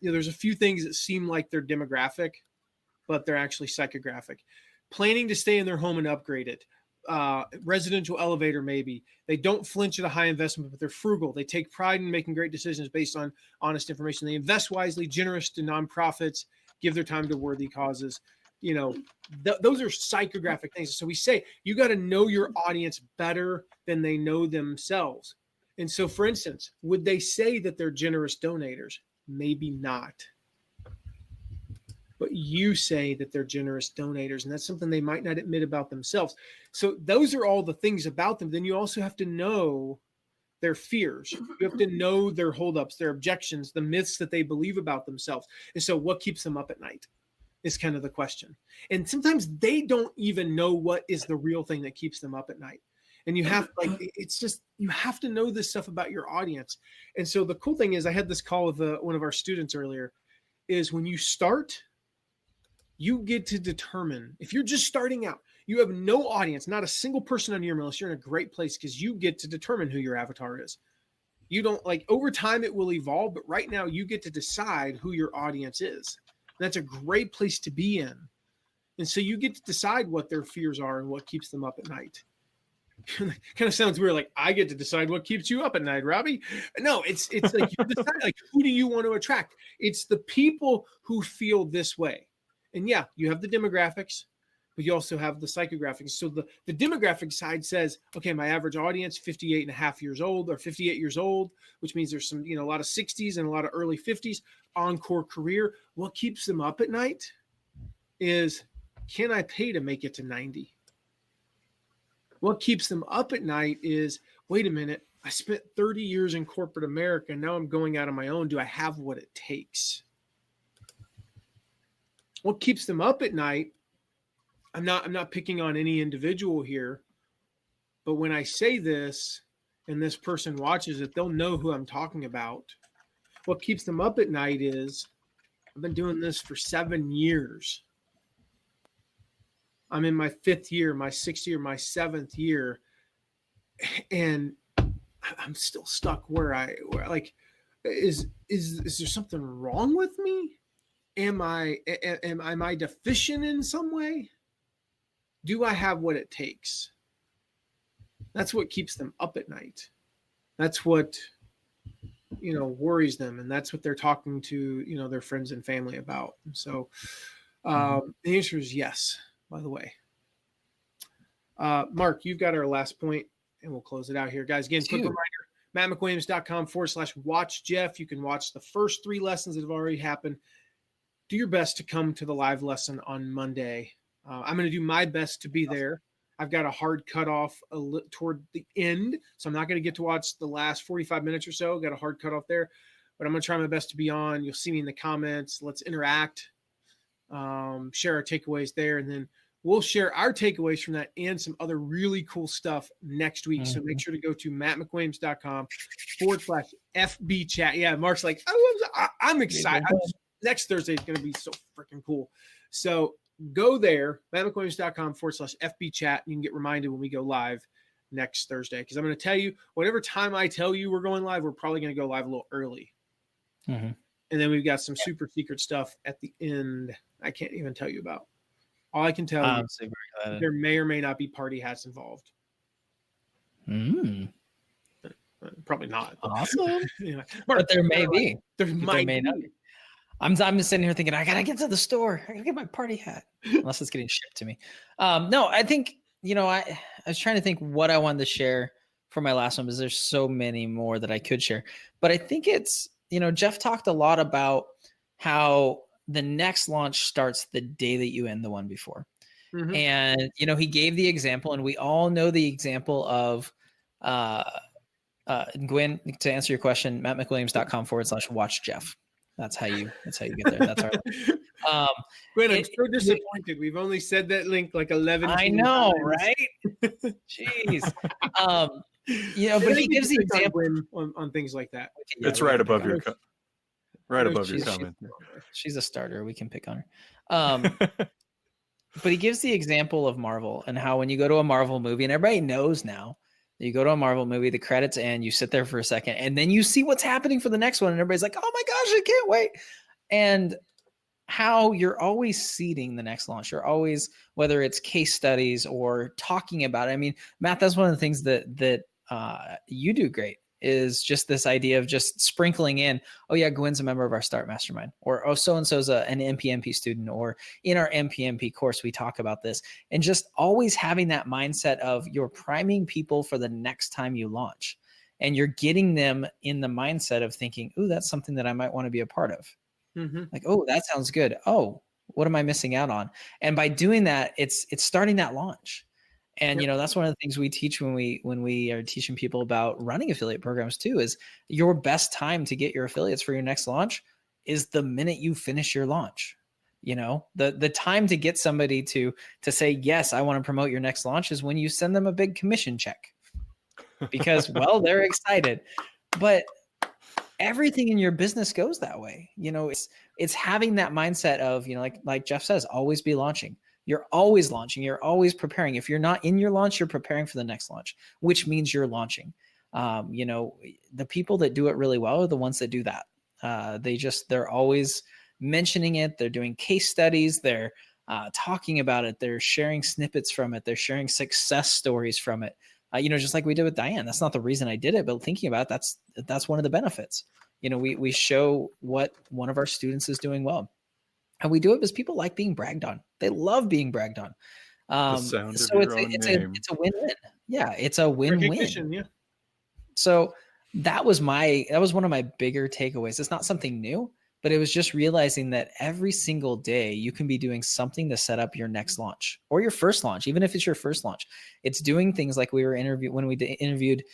There's a few things that seem like they're demographic, but they're actually psychographic. Planning to stay in their home and upgrade it. Residential elevator, maybe. They don't flinch at a high investment, but they're frugal. They take pride in making great decisions based on honest information. They invest wisely, generous to nonprofits, give their time to worthy causes. Those are psychographic things. So we say you got to know your audience better than they know themselves. And so, for instance, would they say that they're generous donators? Maybe not. But you say that they're generous donators, and that's something they might not admit about themselves. So those are all the things about them. Then you also have to know their fears. You have to know their holdups, their objections, the myths that they believe about themselves. And so what keeps them up at night is kind of the question. And sometimes they don't even know what is the real thing that keeps them up at night. And you have you have to know this stuff about your audience. And so the cool thing is, I had this call with one of our students earlier, is when you start, you get to determine, if you're just starting out, you have no audience, not a single person on your email list, you're in a great place because you get to determine who your avatar is. You don't, over time it will evolve, but right now you get to decide who your audience is. And that's a great place to be in. And so you get to decide what their fears are and what keeps them up at night. Kind of sounds weird, like I get to decide what keeps you up at night, Robbie. No, it's like you decide, who do you want to attract? It's the people who feel this way. And yeah, you have the demographics, but you also have the psychographics. So the demographic side says, okay, my average audience, 58 and a half years old or 58 years old, which means there's some, a lot of 60s and a lot of early 50s, encore career. What keeps them up at night is can I pay to make it to 90? What keeps them up at night is, wait a minute, I spent 30 years in corporate America. Now I'm going out on my own. Do I have what it takes? What keeps them up at night, I'm not picking on any individual here, but when I say this and this person watches it, they'll know who I'm talking about. What keeps them up at night is, I've been doing this for 7 years. I'm in my 5th year, my 6th year, my 7th year, and I'm still stuck where like, is there something wrong with me? Am I deficient in some way? Do I have what it takes? That's what keeps them up at night. That's what, worries them. And that's what they're talking to, their friends and family about. And so the answer is yes, by the way. Mark, you've got our last point, and we'll close it out here. Guys, again, quick reminder, mattmcwilliams.com/watch Jeff. You can watch the first 3 lessons that have already happened. Do your best to come to the live lesson on Monday. I'm going to do my best to be there. I've got a hard cutoff toward the end, so I'm not going to get to watch the last 45 minutes or so. Got a hard cutoff there, but I'm going to try my best to be on. You'll see me in the comments. Let's interact, share our takeaways there, and then we'll share our takeaways from that and some other really cool stuff next week. So make sure to go to mattmcwilliams.com/FB chat. Yeah, Mark's like, I'm excited. Next Thursday is going to be so freaking cool. So go there, mattmcwilliams.com/FB chat. You can get reminded when we go live next Thursday. Because I'm going to tell you, whatever time I tell you we're going live, we're probably going to go live a little early. And then we've got some super secret stuff at the end I can't even tell you about. All I can tell you, there may or may not be party hats involved. Probably not. Awesome. Anyway, but there may be. There may not be. I'm just sitting here thinking, I gotta get to the store. I gotta get my party hat, unless it's getting shipped to me. No, I think I was trying to think what I wanted to share for my last one, because there's so many more that I could share. But I think it's Jeff talked a lot about how the next launch starts the day that you end the one before. And he gave the example, and we all know the example of Gwen. To answer your question, mattmcwilliams.com/watch Jeff. That's how you get there. That's our Gwen, I'm so disappointed. We've only said that link like 11 times. I know, right? Jeez. But he gives the example on things like that. It's right above your comment. She's a starter. We can pick on her. But he gives the example of Marvel and how when you go to a Marvel movie, and everybody knows now, you go to a Marvel movie, the credits end, you sit there for a second, and then you see what's happening for the next one, and everybody's like, oh my gosh, I can't wait. And how you're always seeding the next launch. You're always, whether it's case studies or talking about it. I mean, Matt, that's one of the things that you do great, is just this idea of just sprinkling in, oh yeah, Gwen's a member of our Start Mastermind, or oh, so-and-so's an MPMP student, or in our MPMP course, we talk about this, and just always having that mindset of you're priming people for the next time you launch, and you're getting them in the mindset of thinking, oh, that's something that I might want to be a part of. Like, oh, that sounds good. Oh, what am I missing out on? And by doing that, it's starting that launch. And, that's one of the things we teach when we are teaching people about running affiliate programs too, is your best time to get your affiliates for your next launch is the minute you finish your launch. The time to get somebody to say, yes, I want to promote your next launch is when you send them a big commission check, because, well, they're excited. But everything in your business goes that way. It's having that mindset of, like Jeff says, always be launching. You're always launching. You're always preparing. If you're not in your launch, you're preparing for the next launch, which means you're launching. The people that do it really well are the ones that do that. They're always mentioning it. They're doing case studies. They're talking about it. They're sharing snippets from it. They're sharing success stories from it. Just like we did with Diane. That's not the reason I did it, but thinking about it, that's one of the benefits. We show what one of our students is doing well. And we do it because people like being bragged on. They love being bragged on. So it's a win-win. Yeah, it's a win-win. Yeah. So that was one of my bigger takeaways. It's not something new, but it was just realizing that every single day you can be doing something to set up your next launch or your first launch, even if it's your first launch. It's doing things like we were interviewed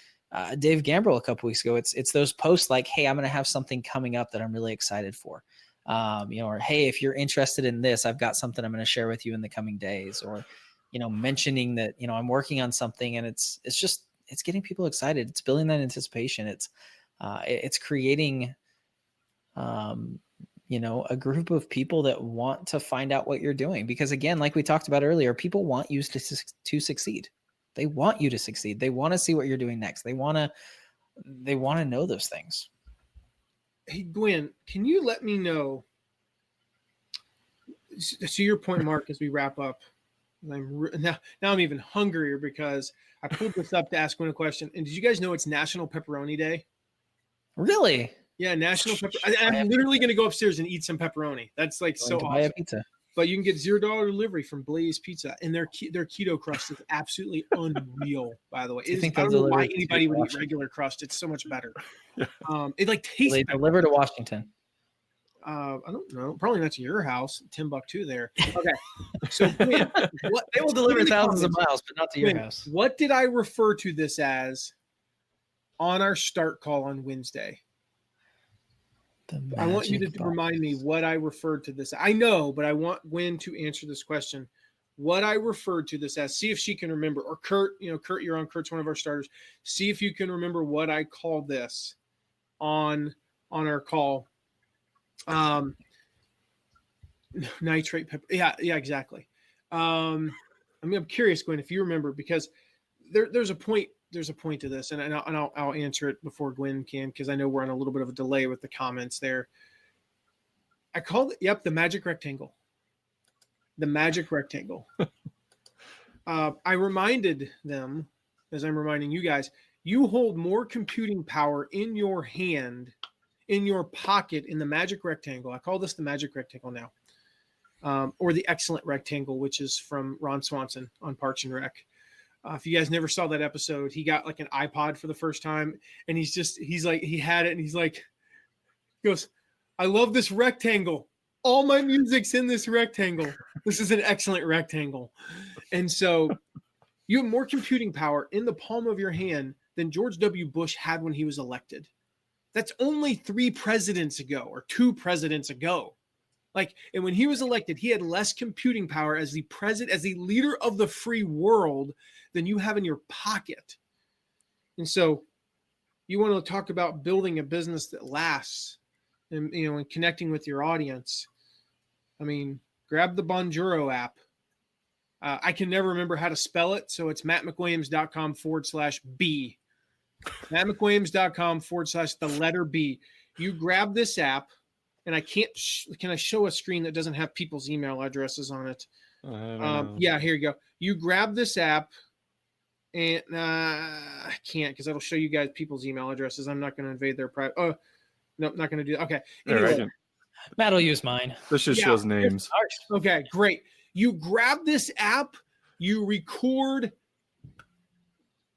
Dave Gambrill a couple weeks ago. It's those posts like, hey, I'm going to have something coming up that I'm really excited for. Or, hey, if you're interested in this, I've got something I'm going to share with you in the coming days, or, mentioning that, I'm working on something, and it's getting people excited. It's building that anticipation. It's creating, a group of people that want to find out what you're doing, because again, like we talked about earlier, people want you to succeed. They want you to succeed. They want to see what you're doing next. They want to know those things. Hey, Gwen, can you let me know, to your point, Mark, as we wrap up, now I'm even hungrier because I pulled this up to ask Gwen a question. And did you guys know it's National Pepperoni Day? Really? Yeah, National Pepperoni. I'm literally going to go upstairs and eat some pepperoni. That's like so awesome. Buy a pizza. But you can get $0 delivery from Blaze Pizza, and their keto crust is absolutely unreal. By the way, I don't know why anybody would eat regular crust. It's so much better. It like tastes. They deliver to Washington. I don't know. Probably not to your house. Timbuktu there. Okay. So Gwen, they will deliver thousands of miles, but not to your house. What did I refer to this as on our start call on Wednesday? I want you to remind me what I referred to this. I know, but I want Gwen to answer this question. What I referred to this as. See if she can remember. Or Kurt, Kurt, you're on. Kurt's one of our starters. See if you can remember what I called this on our call. Nitrate pepper. Yeah, exactly. I'm curious, Gwen, if you remember, because there's a point to this, and I'll answer it before Gwen can, because I know we're on a little bit of a delay with the comments there. I called it, the magic rectangle. The magic rectangle. I reminded them, as I'm reminding you guys, you hold more computing power in your hand, in your pocket, in the magic rectangle. I call this the magic rectangle now, or the excellent rectangle, which is from Ron Swanson on Parks and Rec. If you guys never saw that episode, he got like an iPod for the first time, and he had it, and he goes, I love this rectangle. All my music's in this rectangle. This is an excellent rectangle. And so you have more computing power in the palm of your hand than George W. Bush had when he was elected. That's only 3 presidents ago, or 2 presidents ago. And when he was elected, he had less computing power as the president, as the leader of the free world, than you have in your pocket. And so you want to talk about building a business that lasts and, and connecting with your audience. I mean, grab the Bonjoro app. I can never remember how to spell it. So it's mattmcwilliams.com/B. mattmcwilliams.com/the letter B. You grab this app, and can I show a screen that doesn't have people's email addresses on it? Yeah, here you go. You grab this app, and I can't, because that'll show you guys people's email addresses. I'm not going to invade their private. Oh, no, not going to do that. Okay. Anyway. Matt will use mine. This just shows names. Okay, great. You grab this app, you record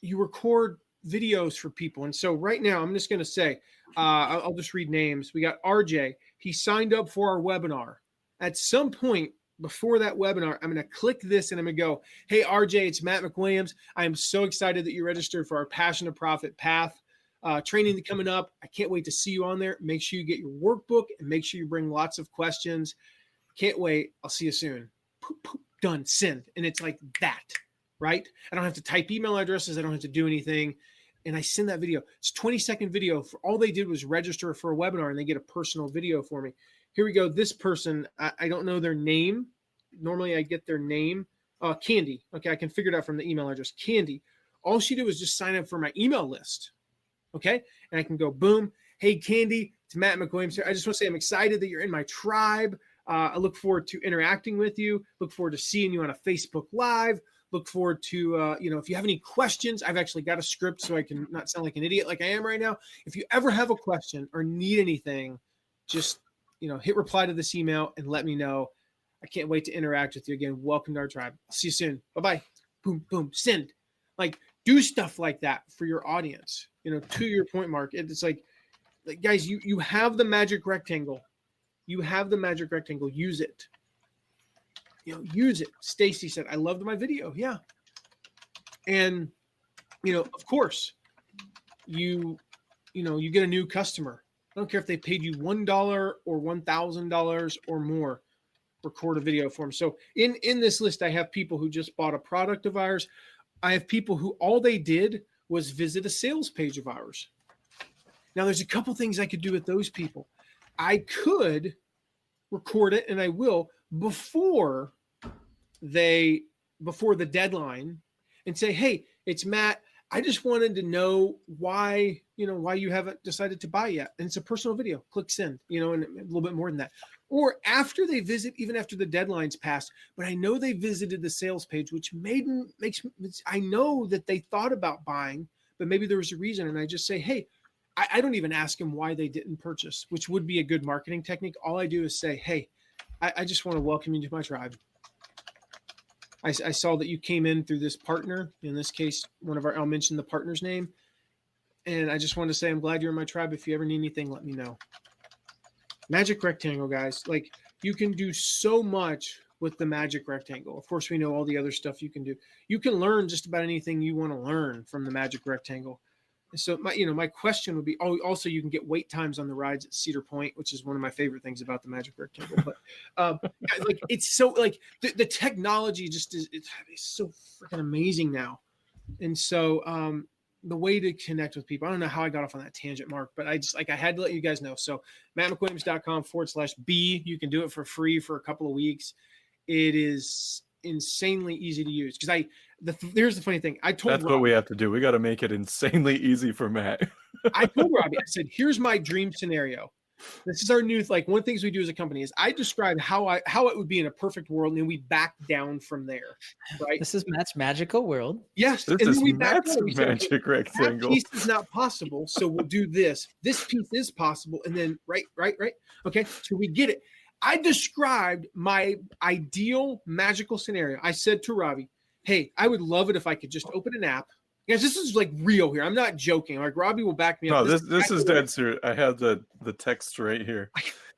videos for people. And so right now, I'm just going to say, I'll just read names. We got RJ. He signed up for our webinar. At some point before that webinar, I'm going to click this and I'm going to go, hey, RJ, it's Matt McWilliams. I am so excited that you registered for our Passion to Profit Path training coming up. I can't wait to see you on there. Make sure you get your workbook and make sure you bring lots of questions. Can't wait. I'll see you soon. Poop, poop, done. Send. And it's like that, right? I don't have to type email addresses. I don't have to do anything. And I send that video. It's a 20-second video. All they did was register for a webinar, and they get a personal video for me. Here we go. This person, I don't know their name. Normally I get their name. Candy. Okay, I can figure it out from the email address. Candy. All she did was just sign up for my email list. Okay, and I can go, boom. Hey, Candy, it's Matt McWilliams here. I just want to say I'm excited that you're in my tribe. I look forward to interacting with you. Look forward to seeing you on a Facebook Live. Look forward to, if you have any questions, I've actually got a script so I can not sound like an idiot like I am right now. If you ever have a question or need anything, just, hit reply to this email and let me know. I can't wait to interact with you again. Welcome to our tribe. I'll see you soon. Bye-bye. Boom, boom, send. Do stuff like that for your audience. To your point, Mark, it's like guys, you have the magic rectangle. You have the magic rectangle, use it. Use it. Stacy said, I loved my video. Yeah. And, of course, you get a new customer. I don't care if they paid you $1 or $1,000 or more, record a video for them. So in this list, I have people who just bought a product of ours. I have people who all they did was visit a sales page of ours. Now, there's a couple things I could do with those people. I could record it, and I will, before the deadline, and say, hey, it's Matt. I just wanted to know why you haven't decided to buy yet. And it's a personal video. Click send, and a little bit more than that. Or after they visit, even after the deadline's passed, but I know they visited the sales page, which I know that they thought about buying, but maybe there was a reason. And I just say, hey, I don't even ask them why they didn't purchase, which would be a good marketing technique. All I do is say, hey, I just want to welcome you to my tribe. I saw that you came in through this partner. In this case, I'll mention the partner's name. And I just want to say, I'm glad you're in my tribe. If you ever need anything, let me know. Magic rectangle, guys. Like, you can do so much with the magic rectangle. Of course, we know all the other stuff you can do. You can learn just about anything you want to learn from the magic rectangle. So my question would be, also you can get wait times on the rides at Cedar Point, which is one of my favorite things about the magic rectangle. But like, it's so like the technology just it's so freaking amazing now. And so the way to connect with people, I don't know how I got off on that tangent, Mark, but I had to let you guys know. So mattmcwilliams.com/B, you can do it for free for a couple of weeks. It is insanely easy to use because here's the funny thing. That's Robbie, what we have to do. We got to make it insanely easy for Matt. I told Robbie, I said, here's my dream scenario. This is our new, like, one of the things we do as a company is I describe how it would be in a perfect world, and then we back down from there. Right. This is Matt's magical world. Yes. This is Matt's magic rectangle. That piece is not possible. So we'll do this. This piece is possible. And then right. Okay. So we get it. I described my ideal magical scenario. I said to Robbie, hey, I would love it if I could just open an app. Guys, this is like real here. I'm not joking. Like, Robbie will back me up. No, this is dead serious. I have the text right here.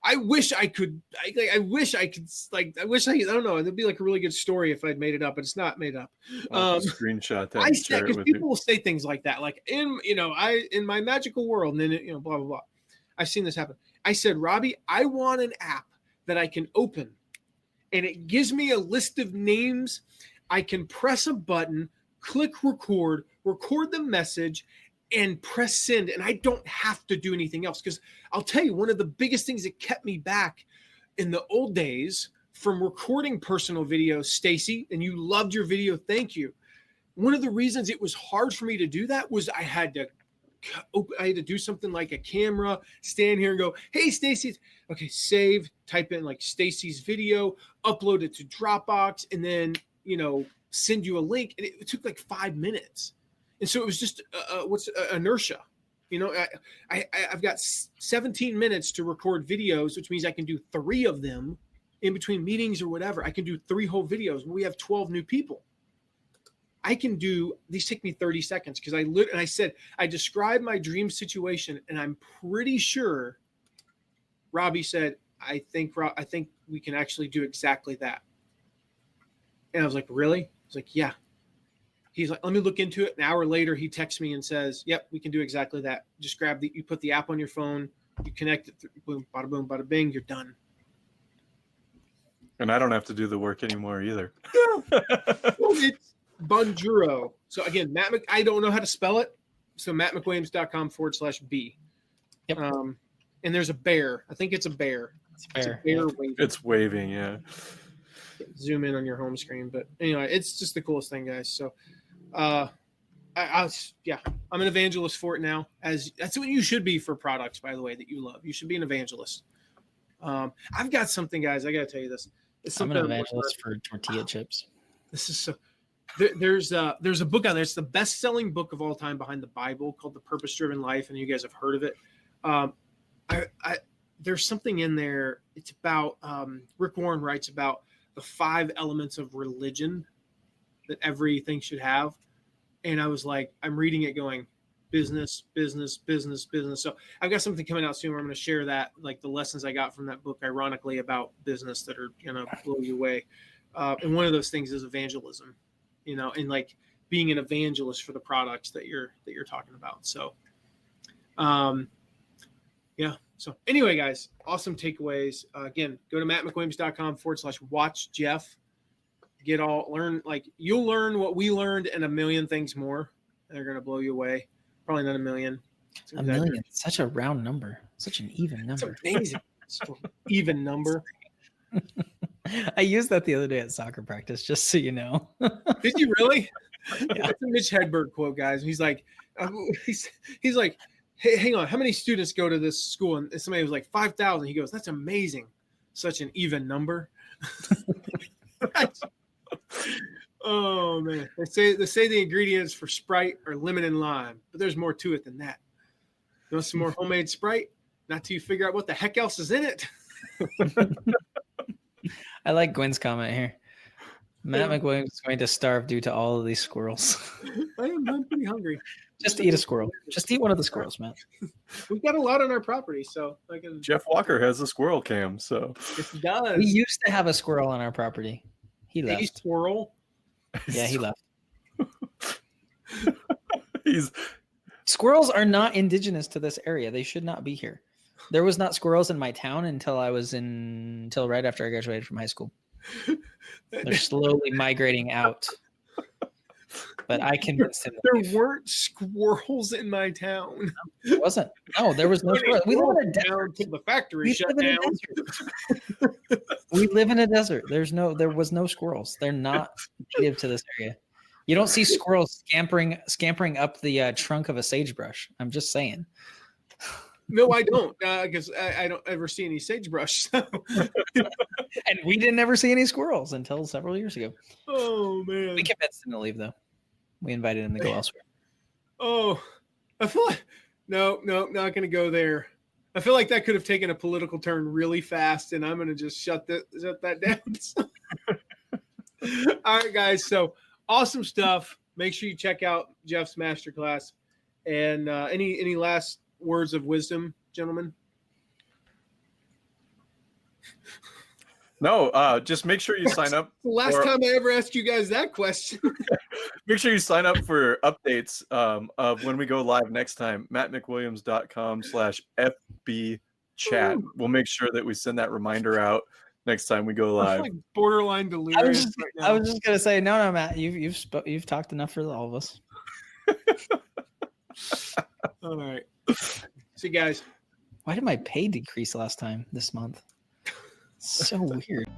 I wish I could. I wish I don't know. It'd be like a really good story if I'd made it up, but it's not made up. Screenshot that. Because people will say things like that, like in my magical world, and then blah blah blah. I've seen this happen. I said, Robbie, I want an app that I can open, and it gives me a list of names. I can press a button, click record the message, and press send. And I don't have to do anything else. Because I'll tell you, one of the biggest things that kept me back in the old days from recording personal videos, Stacy, and you loved your video, thank you. One of the reasons it was hard for me to do that was I had to do something like a camera, stand here and go, hey, Stacy, okay, save, type in like Stacy's video, upload it to Dropbox, and then, send you a link. And it took like 5 minutes. And so it was just inertia. I've got 17 minutes to record videos, which means I can do 3 of them in between meetings or whatever. I can do 3 whole videos. We have 12 new people. These take me 30 seconds because I said, I described my dream situation, and I'm pretty sure Robbie said, I think we can actually do exactly that. And I was like, really? He's like, yeah. He's like, let me look into it. An hour later, he texts me and says, yep, we can do exactly that. Just you put the app on your phone, you connect it, boom, bada bing, you're done. And I don't have to do the work anymore either. Yeah. Well, it's Bonjuro. So again, I don't know how to spell it. So mattmcwilliams.com/B. Yep. And there's a bear. I think it's a bear. It's a bear. Waving. It's waving, yeah. Zoom in on your home screen. But anyway, it's just the coolest thing, guys. So I'm an evangelist for it now. That's what you should be for products, by the way, that you love. You should be an evangelist. I've got something, guys. I got to tell you this. I'm an evangelist for tortilla chips. This is so. There's a book out there. It's the best-selling book of all time behind the Bible called The Purpose-Driven Life, and you guys have heard of it. There's something in there. It's about Rick Warren writes about the 5 elements of religion that everything should have, and I was like, I'm reading it going, business. So I've got something coming out soon where I'm going to share that, like the lessons I got from that book, ironically, about business that are going to blow you away. And one of those things is evangelism, and like being an evangelist for the products that you're talking about. So, yeah. So anyway, guys, awesome takeaways. Again, go to mattmcwilliams.com/watch Jeff. You'll learn what we learned and a million things more. They're going to blow you away. Probably not a million. A million, such a round number, such an even number. It's amazing. Even number. I used that the other day at soccer practice, just so you know. Did you really? Yeah. That's a Mitch Hedberg quote, guys. He's like, he's like, hey, hang on, how many students go to this school? And somebody was like 5,000. He goes, that's amazing. Such an even number. Oh man, they say the ingredients for Sprite are lemon and lime, but there's more to it than that. You want some more homemade Sprite? Not till you figure out what the heck else is in it. I like Gwen's comment here. Matt McWilliams is going to starve due to all of these squirrels. I'm pretty hungry. Just eat a squirrel. Just eat one of the squirrels, Matt. We've got a lot on our property, so I can. Jeff Walker has a squirrel cam, so If he does, We used to have a squirrel on our property. He a left. squirrel. Yeah, he left. he's Squirrels are not indigenous to this area. They should not be here. There was not squirrels in my town until right after I graduated from high school. They're slowly migrating out. But I convinced him. There weren't squirrels in my town. It wasn't. No, there was no squirrels. We live in a desert. Down till the factory shut live in down. a desert. We live in a desert. There was no squirrels. They're not native to this area. You don't see squirrels scampering up the trunk of a sagebrush. I'm just saying. No, I don't, because I don't ever see any sagebrush. So. And we didn't ever see any squirrels until several years ago. Oh man, We convinced him to leave, though. We invited him to go elsewhere. oh, I feel like no, not gonna go there. I feel like that could have taken a political turn really fast, and I'm gonna just shut that down. All right, guys. So awesome stuff. Make sure you check out Jeff's masterclass. And any last words of wisdom, gentlemen? No, just make sure you sign up. The last time I ever asked you guys that question. Make sure you sign up for updates of when we go live next time. mattmcwilliams.com/FB chat. We'll make sure that we send that reminder out next time we go I'm live. like borderline delirious right now. I was just gonna say, no, Matt. You've talked enough for all of us. All right. See you guys. Why did my pay decrease this month? So weird.